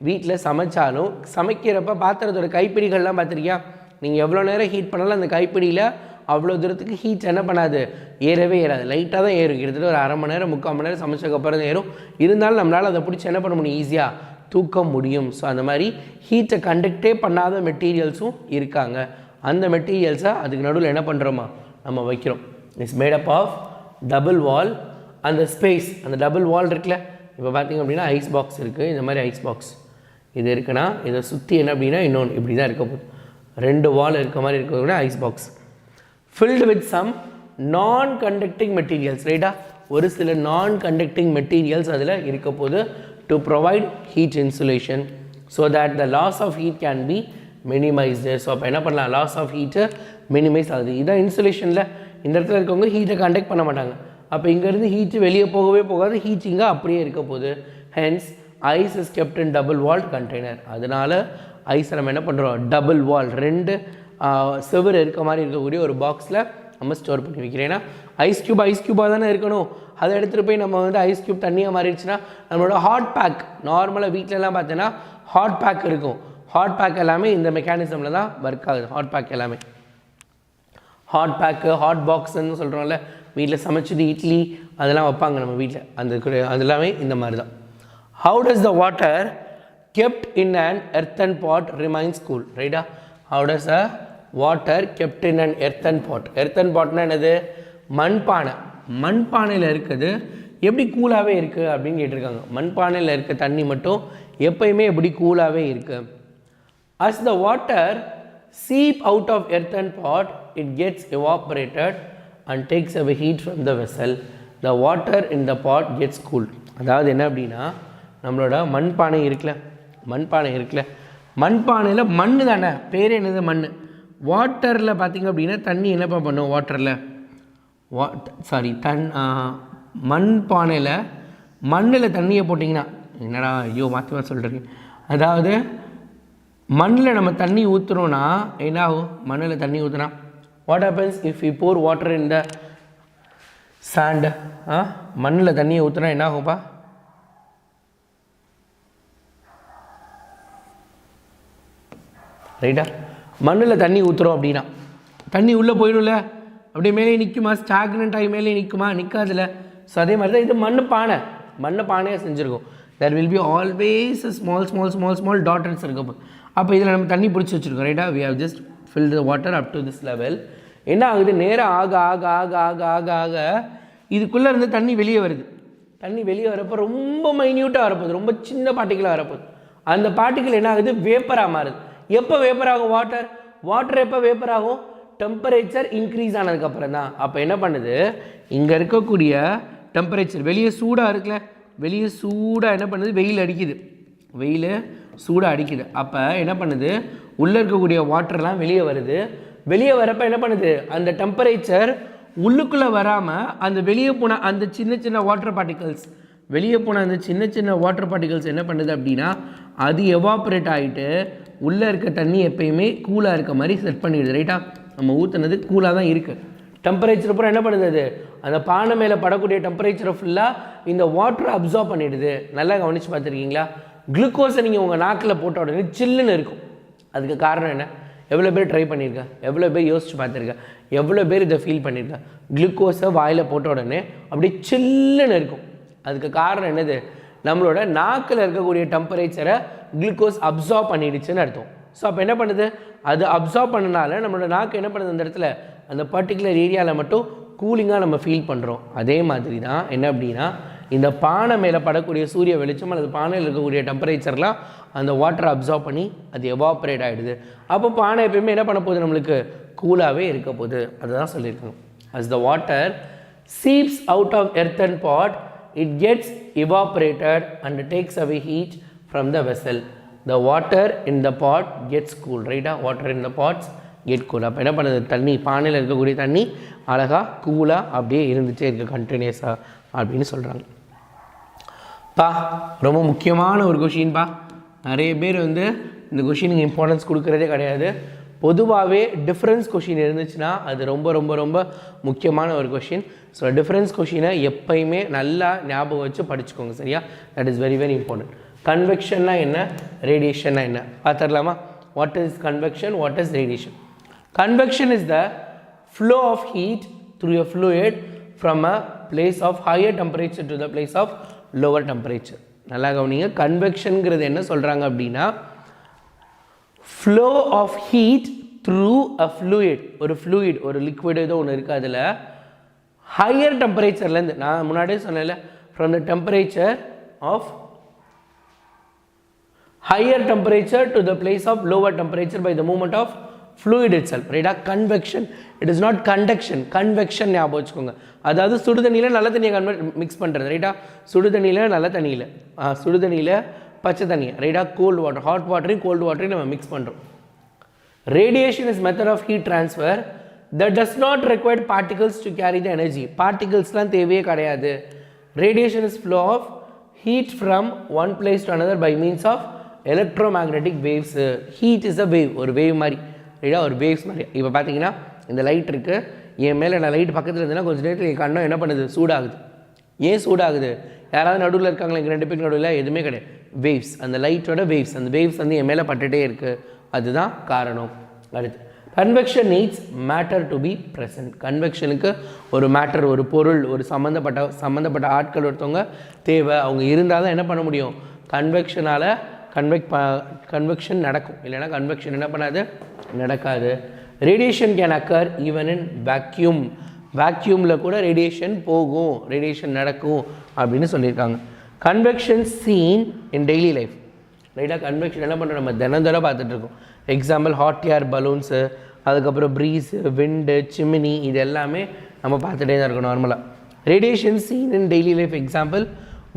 வீட்டில் சமைச்சாலும் சமைக்கிறப்ப பாத்திரத்தோட கைப்பிடிகள்லாம் பார்த்துருக்கியா? நீங்கள் எவ்வளோ நேரம் ஹீட் பண்ணாலும் அந்த கைப்பிடியில் அவ்வளோ தூரத்துக்கு ஹீட் என்ன பண்ணாது, ஏறவே ஏறாது. லைட்டாக தான் ஏறும். கிட்டத்தட்ட ஒரு 1/2 மணி நேரம் 3/4 மணி நேரம் சமைச்சதுக்கப்புறம் தான் ஏறும். இருந்தாலும் நம்மளால் அதை பிடிச்சி என்ன பண்ண முடியும், ஈஸியாக தூக்க முடியும். ஸோ அந்த மாதிரி ஹீட்டை கண்டக்டே பண்ணாத மெட்டீரியல்ஸும் இருக்காங்க. அந்த மெட்டீரியல்ஸை அதுக்கு நடுவில் என்ன பண்ணுறோமா நம்ம வைக்கிறோம். It's made up of double wall. அந்த ஸ்பேஸ், அந்த டபுள் வால் இருக்குல்ல, இப்போ பார்த்திங்க அப்படின்னா ஐஸ் பாக்ஸ் இருக்குது. இந்த மாதிரி ஐஸ் பாக்ஸ் இது இருக்குன்னா இதை சுற்றி என்ன அப்படின்னா இன்னொன்று இப்படி தான் இருக்க போகுது. 2 வால் இருக்க மாதிரி இருக்கக்கூடிய ice box filled with some non-conducting materials. ரைட்டா? ஒரு சில non-conducting materials அதில் இருக்க போது to provide heat insulation so that the loss of heat can be minimized. So அப்போ என்ன பண்ணலாம், லாஸ் ஆஃப் ஹீட்டை மினிமைஸ் ஆகுது. இதான் இன்சுலேஷனில். இந்த இடத்துல இருக்கவங்க ஹீட்டை கண்டக்ட் பண்ண மாட்டாங்க. அப்போ இங்கேருந்து ஹீட்டு வெளியே போகவே போகாது, ஹீட் இங்கே அப்படியே இருக்க போகுது. Hence ice is kept in double walled container. அதனால் ஐஸை நம்ம என்ன பண்ணுறோம், டபுள் வால் 2 செவர் இருக்க மாதிரி இருக்கக்கூடிய ஒரு பாக்ஸில் நம்ம ஸ்டோர் பண்ணி வைக்கிறேன். ஏன்னா ஐஸ் க்யூபாக தானே இருக்கணும். அதை எடுத்துகிட்டு போய் நம்ம ஐஸ் க்யூப் தண்ணியாக மாறிடுச்சுன்னா நம்மளோட ஹாட் பேக், நார்மலாக வீட்டிலலாம் பார்த்தீங்கன்னா ஹாட் பேக் இருக்கும். ஹாட் பேக் எல்லாமே இந்த மெக்கானிசமில் தான் ஒர்க் ஆகுது. ஹாட் பேக் எல்லாமே ஹாட் பேக்கு, ஹாட் பாக்ஸ்ன்னு சொல்கிறோம்ல, வீட்டில் சமைச்சிட்டு இட்லி அதெல்லாம் வைப்பாங்க நம்ம வீட்டில், அது எல்லாமே இந்த மாதிரி தான். How does the water kept in an earthen pot remains cool? ரைட்டா? how does a water kept in an earthen pot? earthen potனா என்னது, மண்பானை. மண்பானையில் இருக்குது எப்படி கூலாகவே இருக்குது அப்படின்னு கேட்டிருக்காங்க. மண்பானையில் இருக்க தண்ணி மட்டும் எப்பயுமே எப்படி கூலாகவே இருக்குது. as the water seep out of earthen pot it gets evaporated and takes away heat from the vessel. the water in the pot gets cooled. அதாவது என்ன அப்படின்னா, நம்மளோட மண்பானை இருக்குல்ல, மண்பானையில் மண் தானே, பேர் என்னது, மண். வாட்டரில் பார்த்திங்க அப்படின்னா தண்ணி என்னப்பா பண்ணும், வாட்டரில் மண்ணில் தண்ணியை போட்டிங்கன்னா, என்னடா ஐயோ மாற்றி சொல்கிறீங்க, அதாவது மண்ணில் நம்ம தண்ணி ஊற்றுறோன்னா என்ன ஆகும், மண்ணில் தண்ணி ஊற்றுனா what happens if you pour water in the sand? மண்ணில் தண்ணியை ஊற்றுனா என்ன ஆகும்ப்பா, ரைட்டா? மண்ணில் தண்ணி ஊற்றுறோம் அப்படின்னா தண்ணி உள்ளே போயிடும்ல, அப்படியே மேலே நிற்குமா, ஸ்டாக்னண்ட் ஆகி மேலே நிற்குமா, நிற்காதுல. ஸோ அதே மாதிரி தான் இது மண் பானையாக செஞ்சுருக்கோம். there will be always a small dots இருக்கும். அப்போ இதில் நம்ம தண்ணி பிடிச்சி வச்சுருக்கோம். ரைட்டா? we have just filled the water up to this level. என்ன ஆகுது, நேரம் ஆக ஆக ஆக ஆக ஆக ஆக இதுக்குள்ளே இருந்து தண்ணி வெளியே வருது. தண்ணி வெளியே வரப்போ ரொம்ப மைன்யூட்டாக வரப்போகுது, ரொம்ப சின்ன பார்ட்டிக்கலாக வரப்போகுது. அந்த பார்ட்டிக்கல் என்ன ஆகுது, வேப்பராக மாறுது. எப்போ வேப்பர் ஆகும், வாட்டர் எப்போ வேப்பர் ஆகும், டெம்பரேச்சர் இன்க்ரீஸ் ஆனதுக்கப்புறம் தான். அப்போ என்ன பண்ணுது, இங்கே இருக்கக்கூடிய டெம்பரேச்சர் வெளியே சூடாக இருக்குல்ல, வெளியே சூடாக என்ன பண்ணுது, வெயில் சூடாக அடிக்குது. அப்போ என்ன பண்ணுது, உள்ளே இருக்கக்கூடிய வாட்டர்லாம் வெளியே வருது. வெளியே வரப்போ என்ன பண்ணுது, அந்த டெம்பரேச்சர் உள்ளுக்குள்ளே வராமல் அந்த வெளியே போன அந்த சின்ன வாட்டர் பார்ட்டிகல்ஸ் என்ன பண்ணுது அப்படின்னா, அது எவாப்ரேட் ஆகிட்டு உள்ளே இருக்க தண்ணி எப்பயுமே கூலாக இருக்க மாதிரி செட் பண்ணிடுது ரைட்டா. நம்ம ஊற்றுனது கூலாக தான் இருக்குது. டெம்பரேச்சர் அப்புறம் என்ன பண்ணுது, அது அந்த பானை மேலே படக்கூடிய டெம்பரேச்சரை ஃபுல்லாக இந்த வாட்டரை அப்சார்ப் பண்ணிடுது. நல்லா கவனித்து பார்த்துருக்கீங்களா? குளுக்கோஸை நீங்கள் உங்கள் நாக்கில் போட்ட உடனே சில்லுன்னு இருக்கும். அதுக்கு காரணம் என்ன? எவ்வளோ பேர் ட்ரை பண்ணியிருக்கா, எவ்வளோ பேர் யோசிச்சு பார்த்துருக்கா, எவ்வளோ பேர் இதை ஃபீல் பண்ணியிருக்கா? குளுக்கோஸை வாயில் போட்ட உடனே அப்படி சில்லுன்னு இருக்கும். அதுக்கு காரணம் என்னது? நம்மளோட நாக்கில் இருக்கக்கூடிய டெம்பரேச்சரை குளுக்கோஸ் அப்சார்ப் பண்ணிடுச்சுன்னு அர்த்தம். ஸோ அப்போ என்ன பண்ணுது, அது அப்சார்ப் பண்ணனால நம்மளோட நாக்கு என்ன பண்ணுது, அந்த இடத்துல அந்த பர்டிகுலர் ஏரியாவில் மட்டும் கூலிங்காக நம்ம ஃபீல் பண்ணுறோம். அதே மாதிரி தான் என்ன அப்படின்னா, இந்த பானை மேலே படக்கூடிய சூரிய வெளிச்சம் அல்லது பானையில் இருக்கக்கூடிய டெம்பரேச்சர்லாம் அந்த வாட்டரை அப்சார்ப் பண்ணி அது எவாப்ரேட் ஆகிடுது. அப்போ பானை எப்பயுமே என்ன பண்ண போகுது, நம்மளுக்கு கூலாகவே இருக்க போகுது. அதுதான் சொல்லியிருக்காங்க. as the water seeps out of earthen pot, it gets evaporated and takes away heat from the vessel. The water in the pot gets cool, right? Water in the pots get cool. அப்போ என்ன பண்ணுது, தண்ணி பானையில் இருக்கக்கூடிய தண்ணி அழகாக கூலாக அப்படியே இருந்துகிட்டே இருக்குது கண்டினியூஸாக அப்படின்னு சொல்கிறாங்க. ரொம்ப முக்கியமான ஒரு கொஷின்பா. நிறைய பேர் வந்து இந்த கொஷினுக்கு இம்பார்ட்டன்ஸ் கொடுக்குறதே கிடையாது. பொதுவாகவே டிஃப்ரென்ஸ் கொஷின் இருந்துச்சுன்னா அது ரொம்ப ரொம்ப ரொம்ப முக்கியமான ஒரு கொஷின். ஸோ டிஃப்ரென்ஸ் கொஷினை எப்பயுமே நல்லா ஞாபகம் வச்சு படிச்சுக்கோங்க, சரியா? That is very very important. கன்வெக்ஷன்னா என்ன, ரேடியேஷன்னா என்ன பார்த்துடலாமா? What is convection, what is radiation? Convection is the flow of heat through a fluid from a place of higher temperature to the place of lower temperature. நல்லா கவனிங்க. கன்வெக்ஷன்ங்கிறது என்ன சொல்கிறாங்க அப்படின்னா, flow of heat through a fluid. ஒரு fluid, ஒரு liquid ஏதோ ஒன்று இருக்குது, அதில் higher temperatureலேருந்து, நான் முன்னாடியே சொன்னேன்ல, from the temperature of higher temperature to the place of lower temperature by the movement of fluid itself, right? Convection, it is not conduction. Convection ஞாபகம் வச்சுக்கோங்க. அதாவது சுடு தண்ணியில் நல்ல தண்ணியை மிக்ஸ் பண்ணுறது, ரைட்டா? சுடு தண்ணியில் நல்ல தண்ணியில், சுடு தண்ணியில் பச்சை தண்ணியை, ரைட்டா? கோல்டு வாட்டர், ஹாட் வாட்டரையும் கோல்டு வாட்டரையும் நம்ம மிக்ஸ் பண்ணுறோம். Radiation is method of heat transfer that does not require particles to carry the energy. பார்ட்டிகல்ஸ்லாம் தேவையே கிடையாது. Radiation is flow of heat from one place to another by means of electromagnetic waves. Heat is a wave, ஒரு வேவ் மாதிரி, ரைட்டா? ஒரு வேவ்ஸ் மாதிரி. இப்போ பார்த்தீங்கன்னா இந்த லைட் இருக்குது, என் மேலே நான் லைட் பக்கத்தில் இருந்தேன்னா கொஞ்சம் நேரத்தில் என் கண்ணம் என்ன பண்ணுது, சூடாகுது. ஏன் சூடாகுது? யாராவது நடுவில் இருக்காங்களா? எங்கள் 2 பேருக்கு நடுவில் எதுவுமே கிடையாது. வேவ்ஸ், அந்த லைட்டோட வேவ்ஸ், அந்த வேவ்ஸ் வந்து என் மேலே பட்டுகிட்டே இருக்குது, அதுதான் காரணம். அடுத்து convection needs matter to be present. கன்வெக்ஷனுக்கு ஒரு மேட்டர், ஒரு பொருள், ஒரு சம்மந்தப்பட்ட ஆட்கள் ஒருத்தவங்க தேவை. அவங்க இருந்தால் தான் என்ன பண்ண முடியும், கன்வெக்ஷனால் கன்வெக்ஷன் நடக்கும். இல்லைனா கன்வெக்ஷன் என்ன பண்ணாது, நடக்காது. Radiation can occur even in vacuum. வேக்யூமில் கூட ரேடியேஷன் போகும், ரேடியேஷன் நடக்கும் அப்படின்னு சொல்லியிருக்காங்க. Convection seen in daily life, ரைட்டாக? கன்வெக்ஷன் என்ன பண்ணுறோம், நம்ம தினம் பார்த்துட்ருக்கோம். எக்ஸாம்பிள் ஹாட் ஏர் பலூன்ஸு, அதுக்கப்புறம் ப்ரீஸு, விண்டு, சிமினி, இது எல்லாமே நம்ம பார்த்துட்டே தான் இருக்கோம் நார்மலாக. Radiation seen in daily life example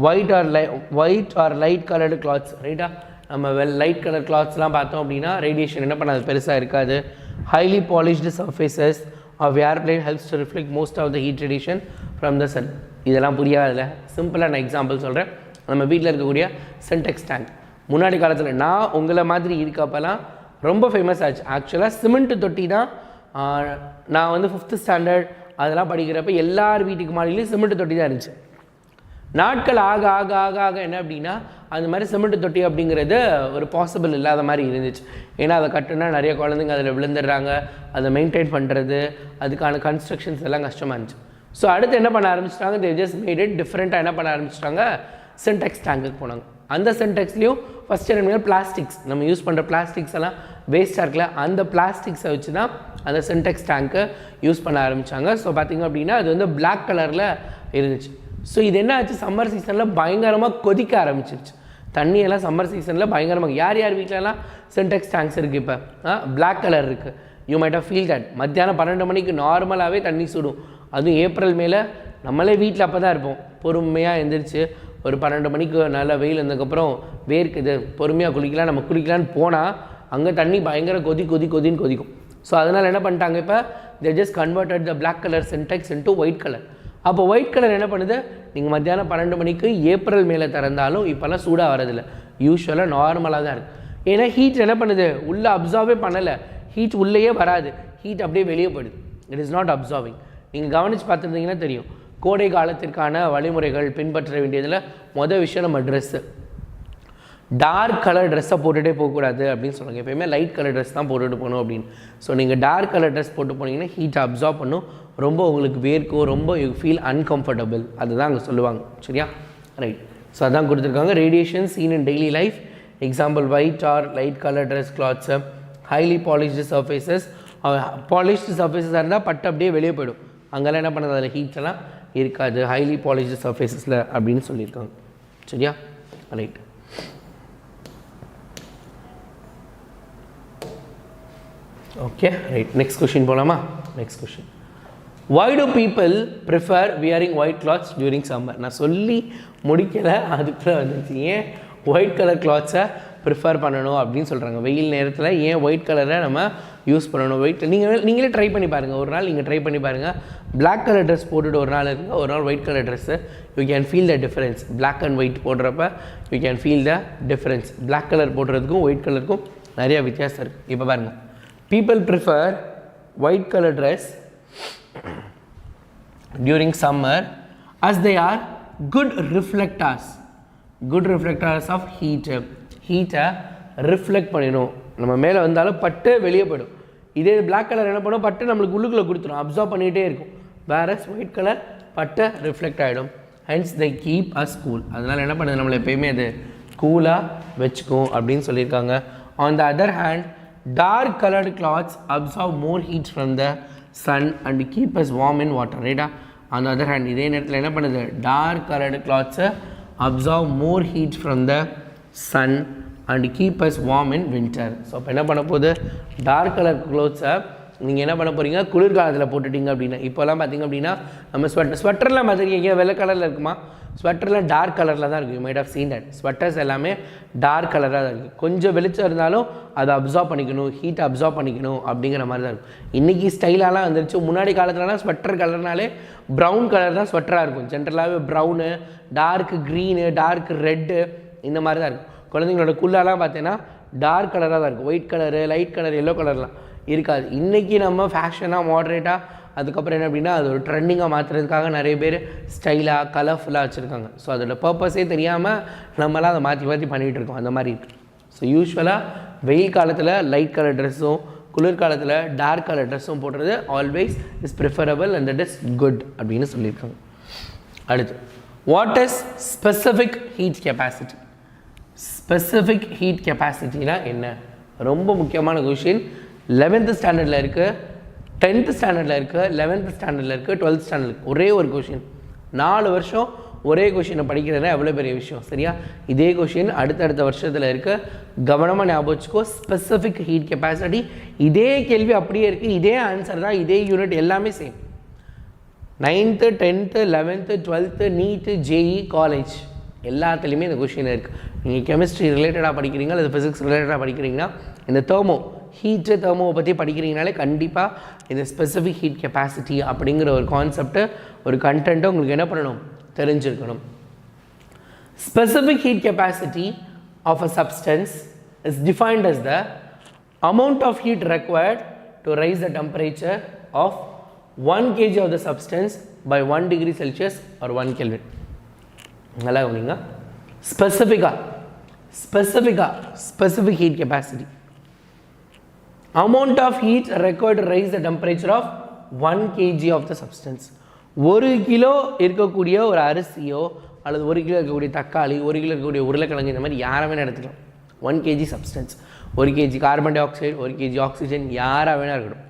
white or light coloured clothes, ரைட்டா? நம்ம லைட் கலர் கிளாத்ஸ்லாம் பார்த்தோம் அப்படின்னா ரேடியேஷன் என்ன பண்ணாது, பெருசாக இருக்காது. Highly polished surfaces of airplane helps to reflect most of the heat radiation from the sun. இதெல்லாம் புரியாதில்ல, சிம்பிளாக நான் எக்ஸாம்பிள் சொல்கிறேன். நம்ம வீட்டில் இருக்கக்கூடிய சின்டெக்ஸ் டேங்க் முன்னாடி காலத்தில் நான் உங்களை மாதிரி இருக்கப்பெல்லாம் ரொம்ப ஃபேமஸ் ஆச்சு. ஆக்சுவலாக சிமெண்ட் தொட்டி தான். நான் வந்து 5th ஸ்டாண்டர்ட் அதெல்லாம் படிக்கிறப்ப எல்லார் வீட்டுக்கு மாடியிலையும் சிமெண்ட் தொட்டி தான் இருந்துச்சு. நாட்கள் ஆக ஆக ஆக ஆக என்ன அப்படின்னா, அந்த மாதிரி சிமெண்ட் தொட்டி அப்படிங்கிறது ஒரு பாசிபிள் இல்லாத மாதிரி இருந்துச்சு. ஏன்னா அதை கட்டுனா நிறைய குழந்தைங்க அதில் விழுந்துடுறாங்க, அதை மெயின்டைன் பண்ணுறது, அதுக்கான கன்ஸ்ட்ரக்ஷன்ஸ் எல்லாம் கஷ்டமாக இருந்துச்சு. ஸோ அடுத்து என்ன பண்ண ஆரம்பிச்சிட்டாங்க, தே ஜஸ்ட் மேட் இட் டிஃப்ரெண்ட்டாக என்ன பண்ண ஆரம்பிச்சிட்டாங்க, சின்டெக்ஸ் டேங்குக்கு போனாங்க. அந்த சின்டெக்ஸ்லேயும் ஃபஸ்ட்டு என்ன பிளாஸ்டிக்ஸ், நம்ம யூஸ் பண்ணுற பிளாஸ்டிக்ஸ் எல்லாம் வேஸ்ட்டாக இருக்கல, அந்த பிளாஸ்டிக்ஸை வச்சு தான் அந்த சின்டெக்ஸ் டேங்க்கை யூஸ் பண்ண ஆரம்பித்தாங்க. ஸோ பார்த்திங்க அப்படின்னா அது வந்து பிளாக் கலரில் இருந்துச்சு. ஸோ இது என்ன ஆச்சு, சம்மர் சீசனில் பயங்கரமாக கொதிக்க ஆரம்பிச்சிருச்சு. தண்ணியெல்லாம் சம்மர் சீசனில் பயங்கரமாக, யார் வீட்டிலலாம் சின்டெக்ஸ் டேங்க்ஸ் இருக்குது, இப்போ பிளாக் கலர் இருக்குது. You might have feel that. மத்தியானம் 12 மணிக்கு நார்மலாகவே தண்ணி சுடும். அதுவும் ஏப்ரல் மேலே நம்மளே வீட்டில் அப்போ தான் இருப்போம். பொறுமையாக எழுந்திரிச்சு ஒரு 12 மணிக்கு நல்லா வெயில் இருந்ததுக்கப்புறம் வேர்க்குது, பொறுமையாக குளிக்கலாம், நம்ம குளிக்கலான்னு போனால் அங்கே தண்ணி பயங்கர கொதின்னு கொதிக்கும். ஸோ அதனால் என்ன பண்ணிட்டாங்க, இப்போ they just converted the black colour Sintex into white colour. அப்போ ஒயிட் கலர் என்ன பண்ணுது, நீங்கள் மத்தியானம் 12 மணிக்கு ஏப்ரல் மேலே திறந்தாலும் இப்போல்லாம் சூடாக வரதில்லை, யூஸ்வலாக நார்மலாக தான் இருக்குது. ஏன்னா ஹீட் என்ன பண்ணுது, உள்ளே அப்சார்பே பண்ணலை, ஹீட் உள்ளேயே வராது, ஹீட் அப்படியே வெளியே போயிடுது. It is not absorbing. நீங்கள் கவனித்து பார்த்துருந்தீங்கன்னா தெரியும், கோடை காலத்திற்கான வழிமுறைகள் பின்பற்ற வேண்டியதில் மொதல் விஷயம் நம்ம ட்ரெஸ்ஸு. டார்க் கலர் ட்ரெஸ்ஸை போட்டுகிட்டே போகக்கூடாது அப்படின்னு சொல்லுவாங்க. எப்போயுமே லைட் கலர் ட்ரெஸ் தான் போட்டுட்டு போகணும் அப்படின்னு. ஸோ நீங்கள் டார்க் கலர் ட்ரெஸ் போட்டு போனீங்கன்னா ஹீட்டை அப்சார்ப் பண்ணும், ரொம்ப உங்களுக்கு வேர்க்கும், ரொம்ப யூ ஃபீல் அன்கம்ஃபர்டபுள், அதுதான் அங்கே சொல்லுவாங்க. சரியா, ரைட். ஸோ அதான் கொடுத்துருக்காங்க. Radiation seen in daily life, example white or light colour dress clothes, highly polished surfaces. Polished சர்ஃபேஸஸாக இருந்தால் பட்டு அப்படியே வெளியே போயிடும், அங்கெல்லாம் என்ன பண்ணுறது, அதில் ஹீட்ஸெல்லாம் இருக்காது ஹைலி பாலிஷ்டு சர்ஃபேஸஸில் அப்படின்னு சொல்லியிருக்காங்க. சரியா, right. Okay, right. Next question போகலாமா? Next question, why do people prefer wearing white cloths during summer? நான் சொல்லி முடிக்கலை, அதுக்குள்ளே வந்துச்சு. ஏன் ஒயிட் கலர் கிளாத்ஸை ப்ரிஃபர் பண்ணணும் அப்படின்னு சொல்கிறாங்க. வெயில் நேரத்தில் ஏன் ஒயிட் கலரை நம்ம யூஸ் பண்ணணும்? நீங்களே ட்ரை பண்ணி பாருங்கள், ஒரு நாள் நீங்கள் ட்ரை பண்ணி பாருங்கள். பிளாக் கலர் ட்ரெஸ் போட்டுட்டு ஒரு நாள் இருக்குங்க, ஒரு நாள் white colour dress, you can feel the difference. Black and white போடுறப்ப you can feel the difference. Black colour போடுறதுக்கும் ஒயிட் கலருக்கும் நிறைய வித்தியாசம் இருக்குது. இப்போ பாருங்கள், people prefer white color dress during summer as they are good reflectors of heat. ஹீட்டை ரிஃப்ளெக்ட் பண்ணிடும், நம்ம மேலே வந்தாலும் பட்டு வெளியே போயிடும். இதே பிளாக் கலர் என்ன பண்ணும், பட்டு நம்மளுக்கு உள்ளுக்குள்ளே கொடுத்துரும், அப்சார்ப் பண்ணிகிட்டே இருக்கும். வேறஸ் ஒயிட் கலர் பட்டு ரிஃப்ளெக்ட் ஆகிடும். Hence they keep us cool. அதனால் என்ன பண்ணுது, நம்மளை எப்போயுமே அது கூலாக வச்சுக்கும் அப்படின்னு சொல்லியிருக்காங்க. On the other hand, dark colored cloths absorb more heat from the sun and keep us warm in water. ரைட்டா? on the other hand, இதே நேரத்தில் என்ன பண்ணுது, dark colored cloths absorb more heat from the sun and keep us warm in winter. So அப்போ என்ன பண்ண போகுது, டார்க் கலர் க்ளோத்ஸை நீங்கள் என்ன பண்ண போகிறீங்க, குளிர்காலத்தில் போட்டுட்டீங்க அப்படின்னா. இப்போல்லாம் பார்த்திங்க அப்படின்னா நம்ம ஸ்வெட்டர்லாம் பார்த்துருக்கீங்க, வெள்ளை கலரில் இருக்குமா, ஸ்வெட்டர்லாம் டார்க் கலரில் தான் இருக்குது. You might have seen that. Sweaters எல்லாமே டார்க் கலராக தான் இருக்குது. கொஞ்சம் வெளிச்சம் இருந்தாலும் அதை அப்சார்ப் பண்ணிக்கணும், ஹீட்டை அப்சார்ப் பண்ணிக்கணும் அப்படிங்கிற மாதிரி தான் இருக்கும். இன்றைக்கி ஸ்டைலாலாம் வந்துருச்சு. முன்னாடி காலத்துலலாம் ஸ்வெட்டர் கலர்னாலே ப்ரௌன் கலர் தான் ஸ்வெட்டராக இருக்கும். ஜென்ரலாகவே brown, dark green, dark red, இந்த மாதிரி தான் இருக்கும். குழந்தைங்களோட குள்ளாலாம் பார்த்தீங்கன்னா டார்க் கலராக தான் இருக்கும். White colour, light colour, yellow கலர்லாம் இருக்காது. இன்றைக்கி நம்ம ஃபேஷனாக மாடரேட்டாக அதுக்கப்புறம் என்ன அப்படின்னா அது ஒரு ட்ரெண்டிங்காக மாற்றுறதுக்காக நிறைய பேர் ஸ்டைலாக கலர்ஃபுல்லாக வச்சுருக்காங்க. ஸோ அதோட பர்பஸே தெரியாமல் நம்மளாம் அதை மாற்றி பண்ணிகிட்டு இருக்கோம். அந்த மாதிரி இருக்குது. ஸோ யூஸ்வலாக வெயில் காலத்தில் லைட் கலர் ட்ரெஸ்ஸும் குளிர்காலத்தில் டார்க் கலர் ட்ரெஸ்ஸும் போடுறது always is preferable and that is good அப்படின்னு சொல்லியிருக்காங்க. அடுத்து, what is specific heat capacity? Specific heat கெப்பாசிட்டினா என்ன? ரொம்ப முக்கியமான கொஷின். 11th ஸ்டாண்டர்டில் இருக்குது, 10th ஸ்டாண்டர்டில் இருக்குது, 11th ஸ்டாண்டர்டில் இருக்குது, 12th ஸ்டாண்டர்டில் இருக்குது. ஒரே ஒரு கொஷின், 4 வருஷம் ஒரே கொஷினை படிக்கிறதுனா எவ்வளோ பெரிய விஷயம். சரியா? இதே கொஷின் அடுத்தடுத்த வருஷத்தில் இருக்குது. கவனமாக ஞாபகம் வச்சுக்கோ. ஸ்பெசிஃபிக் ஹீட் கெப்பாசிட்டி, இதே கேள்வி அப்படியே இருக்குது, இதே ஆன்சர் தான், இதே யூனிட் எல்லாமே same. 9th, 10th, 11th, 12th, நீட்டு, ஜேஇ, காலேஜ் எல்லாத்துலேயுமே இந்த கொஷின் இருக்குது. நீங்கள் கெமிஸ்ட்ரி ரிலேட்டடாக படிக்கிறீங்க அல்லது ஃபிசிக்ஸ் ரிலேட்டடாக படிக்கிறீங்கன்னா இந்த ஹீட்டு தெர்மோவை பற்றி படிக்கிறீங்கனாலே கண்டிப்பாக இந்த ஸ்பெசிஃபிக் ஹீட் கெப்பாசிட்டி அப்படிங்கிற ஒரு கான்செப்ட்டு, ஒரு கண்டென்ட்டை உங்களுக்கு என்ன பண்ணணும், தெரிஞ்சிருக்கணும். Specific heat capacity of a substance is defined as the amount of heat required to raise the temperature of 1 kg of the substance by 1 degree Celsius or 1 Kelvin. நல்லா கவனிங்க. Specific heat capacity, amount of heat required to raise the temperature of 1 kg of the substance. 1 kilo இருக்கக்கூடிய ஒரு அரிசியோ அல்லது 1 கிலோ இருக்கக்கூடிய தக்காளி, 1 கிலோ இருக்கக்கூடிய உருளைக்கிழங்கு, இந்த மாதிரி யாரை வேணால் எடுத்துக்கலாம். 1 kg substance, 1 kg carbon di oxide, 1 kg oxygen, யாராக வேணால் இருக்கட்டும்.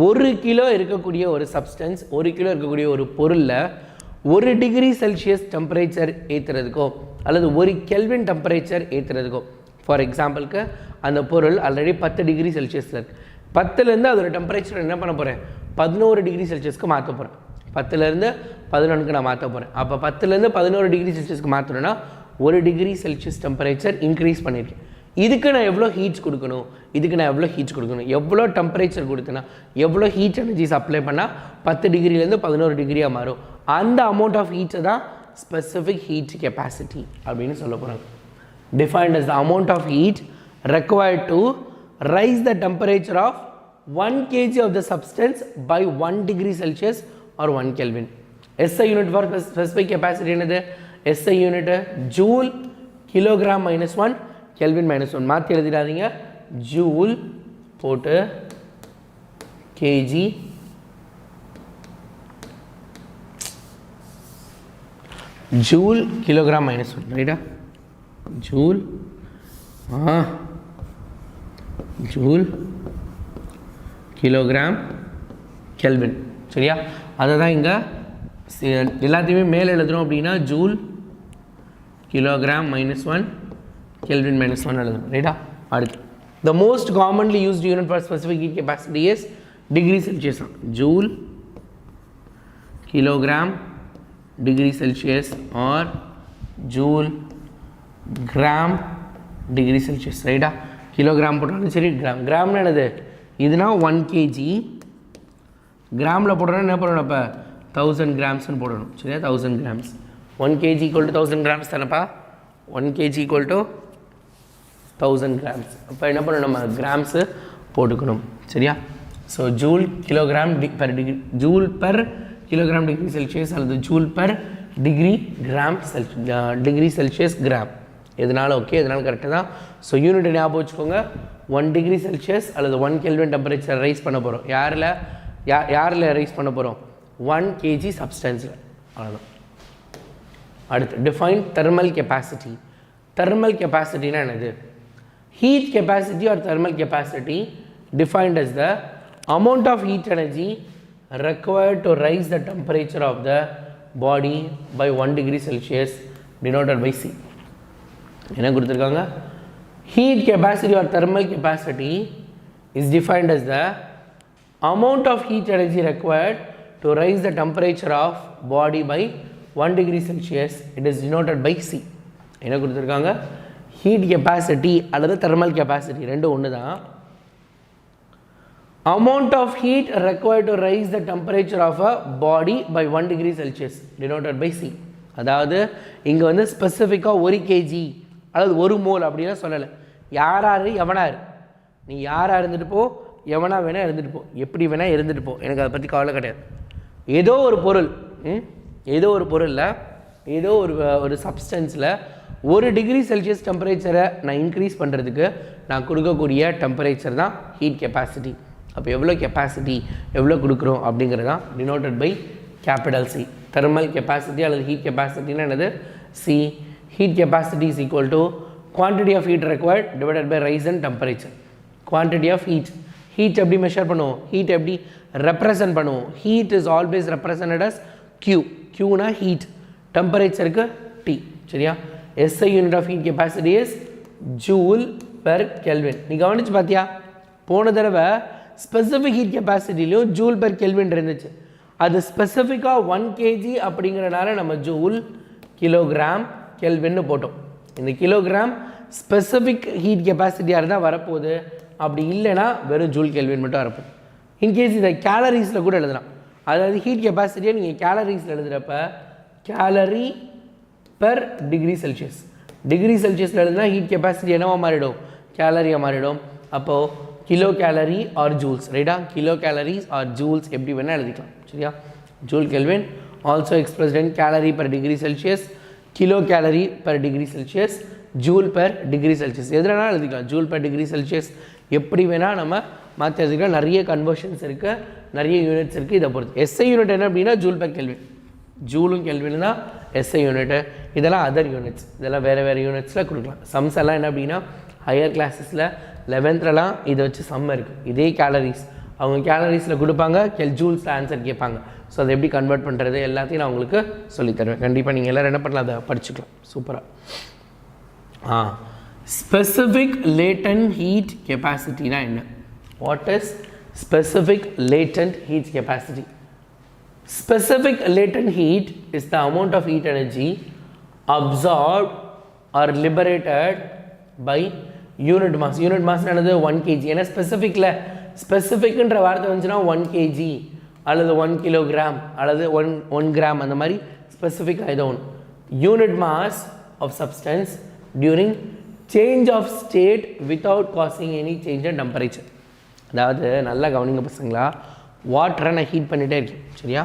1 கிலோ இருக்கக்கூடிய ஒரு சப்ஸ்டன்ஸ், 1 கிலோ இருக்கக்கூடிய ஒரு பொருளில் 1 டிகிரி செல்சியஸ் டெம்பரேச்சர் ஏற்றுறதுக்கோ அல்லது 1 கெல்வின் டெம்பரேச்சர் ஏற்றுறதுக்கோ. ஃபார் எக்ஸாம்பிளுக்கு அந்த பொருள் ஆல்ரெடி 10 டிகிரி செல்சியஸில் இருக்குது. 10லேருந்து அதோட டெம்பரேச்சர் என்ன பண்ண போகிறேன், 11 டிகிரி செல்சியஸ்க்கு மாற்ற போகிறேன். 10லேருந்து 11க்கு நான் மாற்ற போகிறேன். அப்போ 10லேருந்து 11 டிகிரி செல்சியஸ்க்கு மாற்றணும்னா 1 டிகிரி செல்சியஸ் டெம்பரேச்சர் இன்க்ரீஸ் பண்ணியிருக்கேன். இதுக்கு நான் எவ்வளோ ஹீட்ஸ் கொடுக்கணும், எவ்வளோ டெம்பரேச்சர் கொடுத்தேன்னா எவ்வளோ ஹீட் எனர்ஜிஸ் அப்ளை பண்ணால் 10 டிகிரிலேருந்து 11 டிகிரியாக மாறும். அந்த அமௌண்ட் ஆஃப் ஹீட்ஸை தான் ஸ்பெசிஃபிக் ஹீட் கெப்பாசிட்டி அப்படின்னு சொல்ல போகிறாங்க. Defined as the amount of heat required to rise the temperature of 1 kg of the substance by 1 degree Celsius or 1 Kelvin. SI unit for specific capacity என்னது? SI unit joule kilogram minus 1 Kelvin minus 1 மாற்றி எழுதிடாதீங்க. joule போட்டு kg joule kilogram minus 1 ரைட்டா? joule joule kilogram Kelvin சரியா? அதை தான் இங்கே எல்லாத்தையுமே மேலே எழுதுகிறோம் அப்படின்னா joule kilogram minus 1 kelvin minus 1 எழுதணும் ரைட்டா? அடுத்து the most commonly used unit for specific heat capacity is degree Celsius. joule kilogram degree Celsius or joule gram degree Celsius ரைட்டா? கிலோகிராம் போட்டாலும் சரி கிராம் கிராம்னு என்னது இதுனா 1 kg கிராமில் போடுறோன்னா என்ன பண்ணணும் அப்போ 1000 கிராம்ஸ்னு போடணும் சரியா? 1000 grams 1 kg equal to 1000 grams தானேப்பா? 1 kg ஈக்குவல் டு 1000 கிராம்ஸ். அப்போ என்ன பண்ணணும் நம்ம கிராம்ஸு போட்டுக்கணும் சரியா? So joule kilogram per degree joule per kilogram degree celsius அல்லது joule per degree gram degree celsius gram எதனால ஓகே எதனால கரெக்டாக தான். ஸோ யூனிட் ஞாபகம் வச்சுக்கோங்க. 1 டிகிரி செல்சியஸ் அல்லது 1 கெல்வின் டெம்பரேச்சர் ரைஸ் பண்ண போகிறோம். யாரில் ரைஸ் பண்ண போகிறோம்? 1 kg சப்ஸ்டன்ஸில். அவ்வளோதான். அடுத்து டிஃபைன் தெர்மல் கெப்பாசிட்டி. தெர்மல் கெப்பாசிட்டினா என்னது? Heat capacity or thermal capacity defined as the amount of heat energy required to raise the temperature of the body by 1 degree Celsius denoted by C. என்ன கொடுத்துருக்காங்க? heat capacity or thermal capacity is defined as the amount of heat energy required to raise the temperature of body by 1 degree Celsius. It is denoted by C. என்ன கொடுத்துருக்காங்க? heat capacity அல்லது thermal capacity ரெண்டும் ஒன்று தான். amount of heat required to raise the temperature of a body by 1 degree Celsius denoted by C. அதாவது இங்கே வந்து ஸ்பெசிஃபிக்காக 1 kg அதாவது 1 மோல் அப்படின்னா சொல்லலை. யாராரு எவனாரு, நீ யாராக இருந்துட்டு போ, எவனா வேணால் இருந்துட்டு போ, எப்படி வேணால் இருந்துட்டு போ, எனக்கு அதை பற்றி கவலை கிடையாது. ஏதோ ஒரு பொருள் ஏதோ ஒரு பொருளில் ஏதோ ஒரு சப்ஸ்டன்ஸில் 1 டிகிரி செல்சியஸ் டெம்பரேச்சரை நான் இன்க்ரீஸ் பண்ணுறதுக்கு நான் கொடுக்கக்கூடிய டெம்பரேச்சர் தான் ஹீட் கெப்பாசிட்டி. அப்போ எவ்வளோ கெப்பாசிட்டி எவ்வளோ கொடுக்குறோம் அப்படிங்கிறது தான் denoted by capital C. Thermal capacity அல்லது ஹீட் கெப்பாசிட்டின்னா என்னது? C. heat capacity is equal to quantity of heat required divided by rise in temperature. quantity of heat எப்படி மெஷர் பண்ணுவோம்? heat எப்படி represent பண்ணுவோம்? heat is always represented as Q. Q னா heat, டெம்பரேச்சருக்கு T சரியா? SI unit of heat capacity is joule per Kelvin. நீ கவனிச்சு பார்த்தியா? போன தடவை ஸ்பெசிஃபிக் ஹீட் கெப்பாசிட்டிலையும் ஜூல் பெர் கெல்வின் இருந்துச்சு. அது ஸ்பெசிஃபிக்காக 1 kg அப்படிங்கிறனால நம்ம ஜூல் கிலோகிராம் கெல்வின்னு போட்டோம். இந்த கிலோகிராம் ஸ்பெசிஃபிக் ஹீட் கெப்பாசிட்டியாக இருந்தால் வரப்போகுது, அப்படி இல்லைனா வெறும் ஜூல் கெல்வின் மட்டும் வரப்போகுது. இன்கேஸ் இதை கேலரிஸில் கூட எழுதலாம். அதாவது ஹீட் கெப்பாசிட்டியை நீங்கள் கேலரிஸில் எழுதுகிறப்ப calorie per degree celsius degree செல்சியஸில் எழுதுனா ஹீட் கெப்பாசிட்டி என்னவா மாறிடும்? கேலரியாக மாறிடும். அப்போது கிலோ கேலரி ஆர் ஜூல்ஸ் ரைட்டா? கிலோ கேலரிஸ் ஆர் ஜூல்ஸ் எப்படி வேணால் எழுதிக்கலாம் சரியா? Joule kelvin also expressed in calorie per degree celsius, kilo calorie per degree celsius, joule per degree celsius எதுனாலும் எழுதிக்கலாம். ஜூல் பெர் டிகிரி செல்சியஸ் எப்படி வேணால் நம்ம மாற்றி எழுதிக்கலாம். நிறைய கன்வர்ஷன்ஸ் இருக்குது, நிறைய யூனிட்ஸ் இருக்குது. இதை பொறுத்து எஸ்ஐ யூனிட் என்ன அப்படின்னா ஜூல் பெர் கெல்வின். ஜூலும் கெல்வின் தான் எஸ்ஐ யூனிட்டு. இதெல்லாம் அதர் யூனிட்ஸ், இதெல்லாம் வேறு யூனிட்ஸில் கொடுக்கலாம். சம்ஸ் எல்லாம் என்ன அப்படின்னா ஹையர் கிளாஸஸில் 11th இதை வச்சு சம் இருக்குது. இதே கேலரிஸ் அவங்க கேலரிஸில் கொடுப்பாங்க, ஜூல்ஸில் ஆன்சர் கேட்பாங்க. ஸோ அதை எப்படி கன்வெர்ட் பண்ணுறது எல்லாத்தையும் நான் உங்களுக்கு சொல்லித்தருவேன். கண்டிப்பாக நீங்கள் எல்லோரும் என்ன பண்ணலாம், அதை படிச்சுக்கலாம் சூப்பராக. ஸ்பெசிஃபிக் லேட்டன்ட் ஹீட் கெப்பாசிட்டினா என்ன? What is specific latent heat capacity? Specific latent heat is the amount of heat energy absorbed or liberated by unit mass. Unit mass என்னது 1 kg. ஏன்னா ஸ்பெசிஃபிக்கில் ஸ்பெசிஃபிக்ன்ற வார்த்தை வந்துச்சுன்னா 1 kg அல்லது 1 கிலோகிராம் அல்லது 1 கிராம் அந்த மாதிரி ஸ்பெசிஃபிக் ஆகிடும். Unit mass of substance during change of state without causing any change in temperature. அதாவது நல்லா கவனிங்க பசங்களா, வாட்டரை நான் ஹீட் பண்ணிகிட்டே இருக்கேன் சரியா,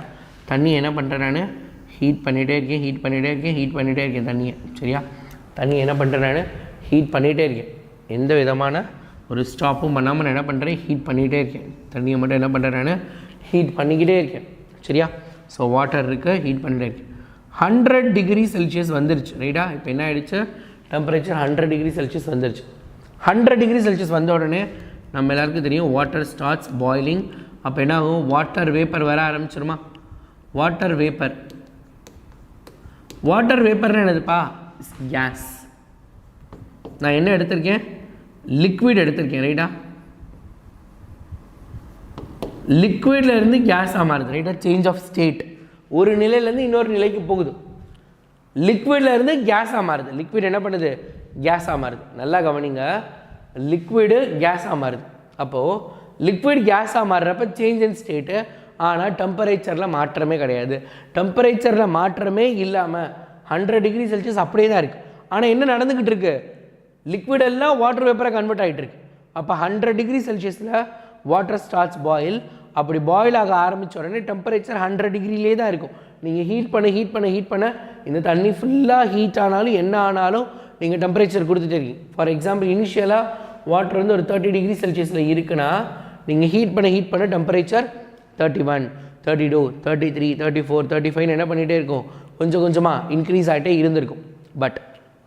தண்ணி என்ன பண்ணுறேன் நான் ஹீட் பண்ணிகிட்டே இருக்கேன் தண்ணியை சரியா, தண்ணி என்ன பண்ணுறேன் நான் ஹீட் பண்ணிகிட்டே இருக்கேன், எந்த விதமான ஒரு ஸ்டாப்பும் பண்ணாமல் நான் என்ன பண்ணுறேன் ஹீட் பண்ணிகிட்டே இருக்கேன், தண்ணியை மட்டும் என்ன பண்ணுறேன் நான் ஹீட் பண்ணிக்கிட்டே இருக்கேன் சரியா. ஸோ வாட்டர் இருக்குது, ஹீட் பண்ணிகிட்டே இருக்கேன். 100 டிகிரி செல்சியஸ் வந்துருச்சு ரைட்டா. இப்போ என்ன ஆகிடுச்சு, டெம்பரேச்சர் 100 டிகிரி செல்சியஸ் வந்துருச்சு. 100 டிகிரி செல்சியஸ் வந்த உடனே நம்ம எல்லாருக்கும் தெரியும் வாட்டர் ஸ்டார்ட்ஸ் பாயிலிங். அப்போ என்ன ஆகும், வாட்டர் வேப்பர் வர ஆரம்பிச்சிருமா. வாட்டர் வேப்பர், வாட்டர் வேப்பர்னு என்னதுப்பா, கேஸ். நான் என்ன எடுத்திருக்கேன், லிக்விட் எடுத்திருக்கேன் ரைட்டா. லிக்விட்ல இருந்து கேஸாக மாறுது ரைட்டா, சேஞ்ச் ஆஃப் ஸ்டேட், ஒரு நிலையிலேருந்து இன்னொரு நிலைக்கு போகுது. லிக்விட்ல இருந்து கேஸாக மாறுது, லிக்விட் என்ன பண்ணுது கேஸாக மாறுது. நல்லா கவனிங்க, லிக்விடு கேஸாக மாறுது. அப்போது லிக்விட் கேஸாக மாறுறப்ப சேஞ்ச் இன் ஸ்டேட்டு, ஆனால் டெம்பரேச்சரில் மாற்றமே கிடையாது. டெம்பரேச்சரில் மாற்றமே இல்லாமல் 100 டிகிரி செல்சியஸ் அப்படியே தான் இருக்குது. ஆனால் என்ன நடந்துக்கிட்டு இருக்கு, லிக்விட் எல்லாம் வாட்டர் வேப்பராக கன்வெர்ட் ஆகிட்டு இருக்கு. அப்போ 100 டிகிரி செல்சியஸில் வாட்டர் ஸ்டார்ட்ஸ் பாயில். அப்படி பாயில் ஆக ஆரம்பித்த உடனே டெம்பரேச்சர் 100 டிகிரிலே தான் இருக்கும். நீங்கள் ஹீட் பண்ண இந்த தண்ணி ஃபுல்லாக ஹீட் ஆனாலும் என்ன ஆனாலும் நீங்கள் டெம்பரேச்சர் கொடுத்துட்டே இருக்கீங்க. ஃபார் எக்ஸாம்பிள் இனிஷியலாக வாட்டர் வந்து ஒரு 30 டிகிரி செல்சியஸில் இருக்குன்னா நீங்கள் ஹீட் பண்ண டெம்பரேச்சர் 31, 32, 33, 34, 35 என்ன பண்ணிகிட்டே இருக்கும், கொஞ்சம் கொஞ்சமாக இன்க்ரீஸ் ஆகிட்டே இருந்திருக்கும். பட்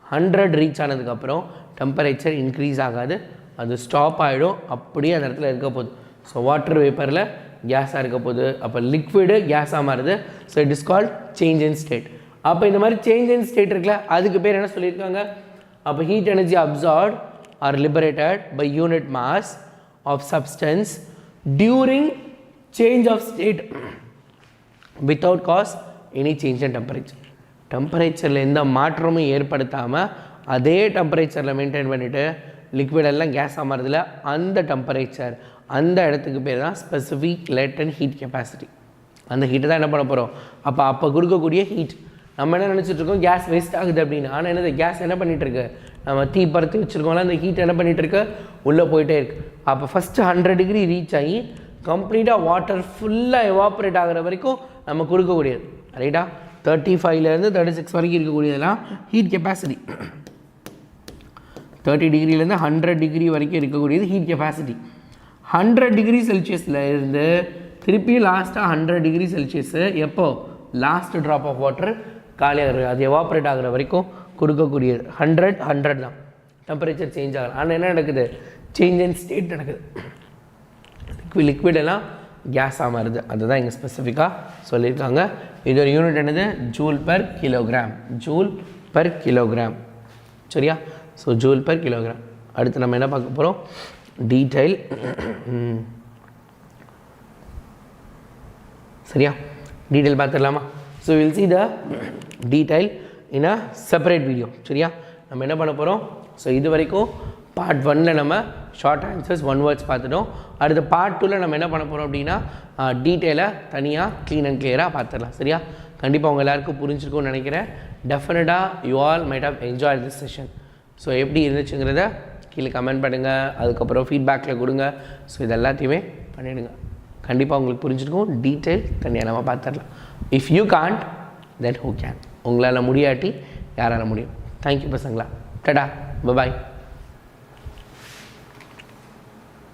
100 ரீச் ஆனதுக்கப்புறம் டெம்பரேச்சர் இன்க்ரீஸ் ஆகாது, அது ஸ்டாப் ஆகிடும், அப்படியே அந்த இடத்துல இருக்க போகுது. ஸோ வாட்டர் வேப்பரில் கேஸாக இருக்க போகுது, அப்போ லிக்விடு கேஸாக மாறுது. So it is called change in state. அப்போ இந்த மாதிரி சேஞ்ச் இன் ஸ்டேட் இருக்குல்ல, அதுக்கு பேர் என்ன சொல்லியிருக்காங்க, அப்போ heat energy absorbed or liberated by unit mass of substance during change of state without cause any change in temperature. டெம்பரேச்சரில் எந்த மாற்றமும் ஏற்படுத்தாமல் அதே டெம்பரேச்சரில் மெயின்டைன் பண்ணிவிட்டு லிக்விட் எல்லாம் கேஸாக மாறுதில்ல, அந்த டெம்பரேச்சர் அந்த இடத்துக்கு பேர் தான் ஸ்பெசிஃபிக் லேட்டன்ட் ஹீட் கெப்பாசிட்டி. அந்த ஹீட்டை தான் என்ன பண்ண போகிறோம், அப்போ கொடுக்கக்கூடிய ஹீட். நம்ம என்ன நினச்சிட்ருக்கோம், கேஸ் வேஸ்ட் ஆகுது அப்படின்னு. ஆனால் என்னது, கேஸ் என்ன பண்ணிகிட்ருக்கு, நம்ம தீ பருத்தி வச்சுருக்கோம்ல, அந்த ஹீட் என்ன பண்ணிகிட்ருக்கு, உள்ளே போயிட்டே இருக்குது. அப்போ ஃபஸ்ட்டு 100 டிகிரி ரீச் ஆகி கம்ப்ளீட்டாக வாட்டர் ஃபுல்லாக எவாப்ரேட் ஆகிற வரைக்கும் நம்ம கொடுக்கக்கூடியது ரைட்டா. 35லேருந்து 36 வரைக்கும் இருக்கக்கூடியதெல்லாம் ஹீட் கெப்பாசிட்டி. 30 டிகிரிலேருந்து 100 டிகிரி வரைக்கும் இருக்கக்கூடியது ஹீட் கெப்பாசிட்டி. 100 டிகிரி செல்சியஸில் இருந்து திருப்பி லாஸ்ட்டாக 100 டிகிரி செல்சியஸு எப்போ லாஸ்ட் ட்ராப் ஆஃப் வாட்டர் காலியாக அது எவாப்ரேட் ஆகிற வரைக்கும் கொடுக்கக்கூடியது 100 தான். டெம்பரேச்சர் சேஞ்ச் ஆகலாம், ஆனால் என்ன நடக்குது, சேஞ்ச் இன் ஸ்டேட் நடக்குது. லிக்விட் எல்லாம் கேஸாக மாறுது, அதுதான் இங்கே ஸ்பெசிஃபிக்காக சொல்லியிருக்காங்க. இதோட யூனிட் என்னது, joule per kilogram, joule per kilogram சரியா. So joule per kilogram. அடுத்து நம்ம என்ன பார்க்க போகிறோம், டீடைல் சரியா, டீடைல் பார்த்துடலாமா. So will see the detail in a separate video சரியா. நம்ம என்ன பண்ண போகிறோம், ஸோ இது வரைக்கும் பார்ட் 1ல் நம்ம ஷார்ட் ஆன்சர்ஸ் 1 வேர்ட்ஸ் பார்த்துட்டோம். அடுத்த பார்ட் 2ல் நம்ம என்ன பண்ண போகிறோம் அப்படின்னா டீட்டெயிலை தனியாக க்ளீன் அண்ட் கிளியராக பார்த்துடலாம் சரியா. கண்டிப்பாக உங்கள் எல்லாருக்கும் புரிஞ்சிருக்கும்னு நினைக்கிறேன். டெஃபினட்டாக you all might have enjoy this session. So எப்படி இருந்துச்சுங்கிறத கீழே கமெண்ட் பண்ணுங்கள், அதுக்கப்புறம் ஃபீட்பேக்கில் கொடுங்க. ஸோ இது எல்லாத்தையுமே பண்ணிவிடுங்க. கண்டிப்பாக உங்களுக்கு புரிஞ்சிருக்கும். டீட்டெயில் தனியாக நம்ம பார்த்துடலாம். If you can't then who can. உங்களால் முடியாட்டி யாரால் முடியும். தேங்க்யூ பசங்களா. டடா, பபாய்.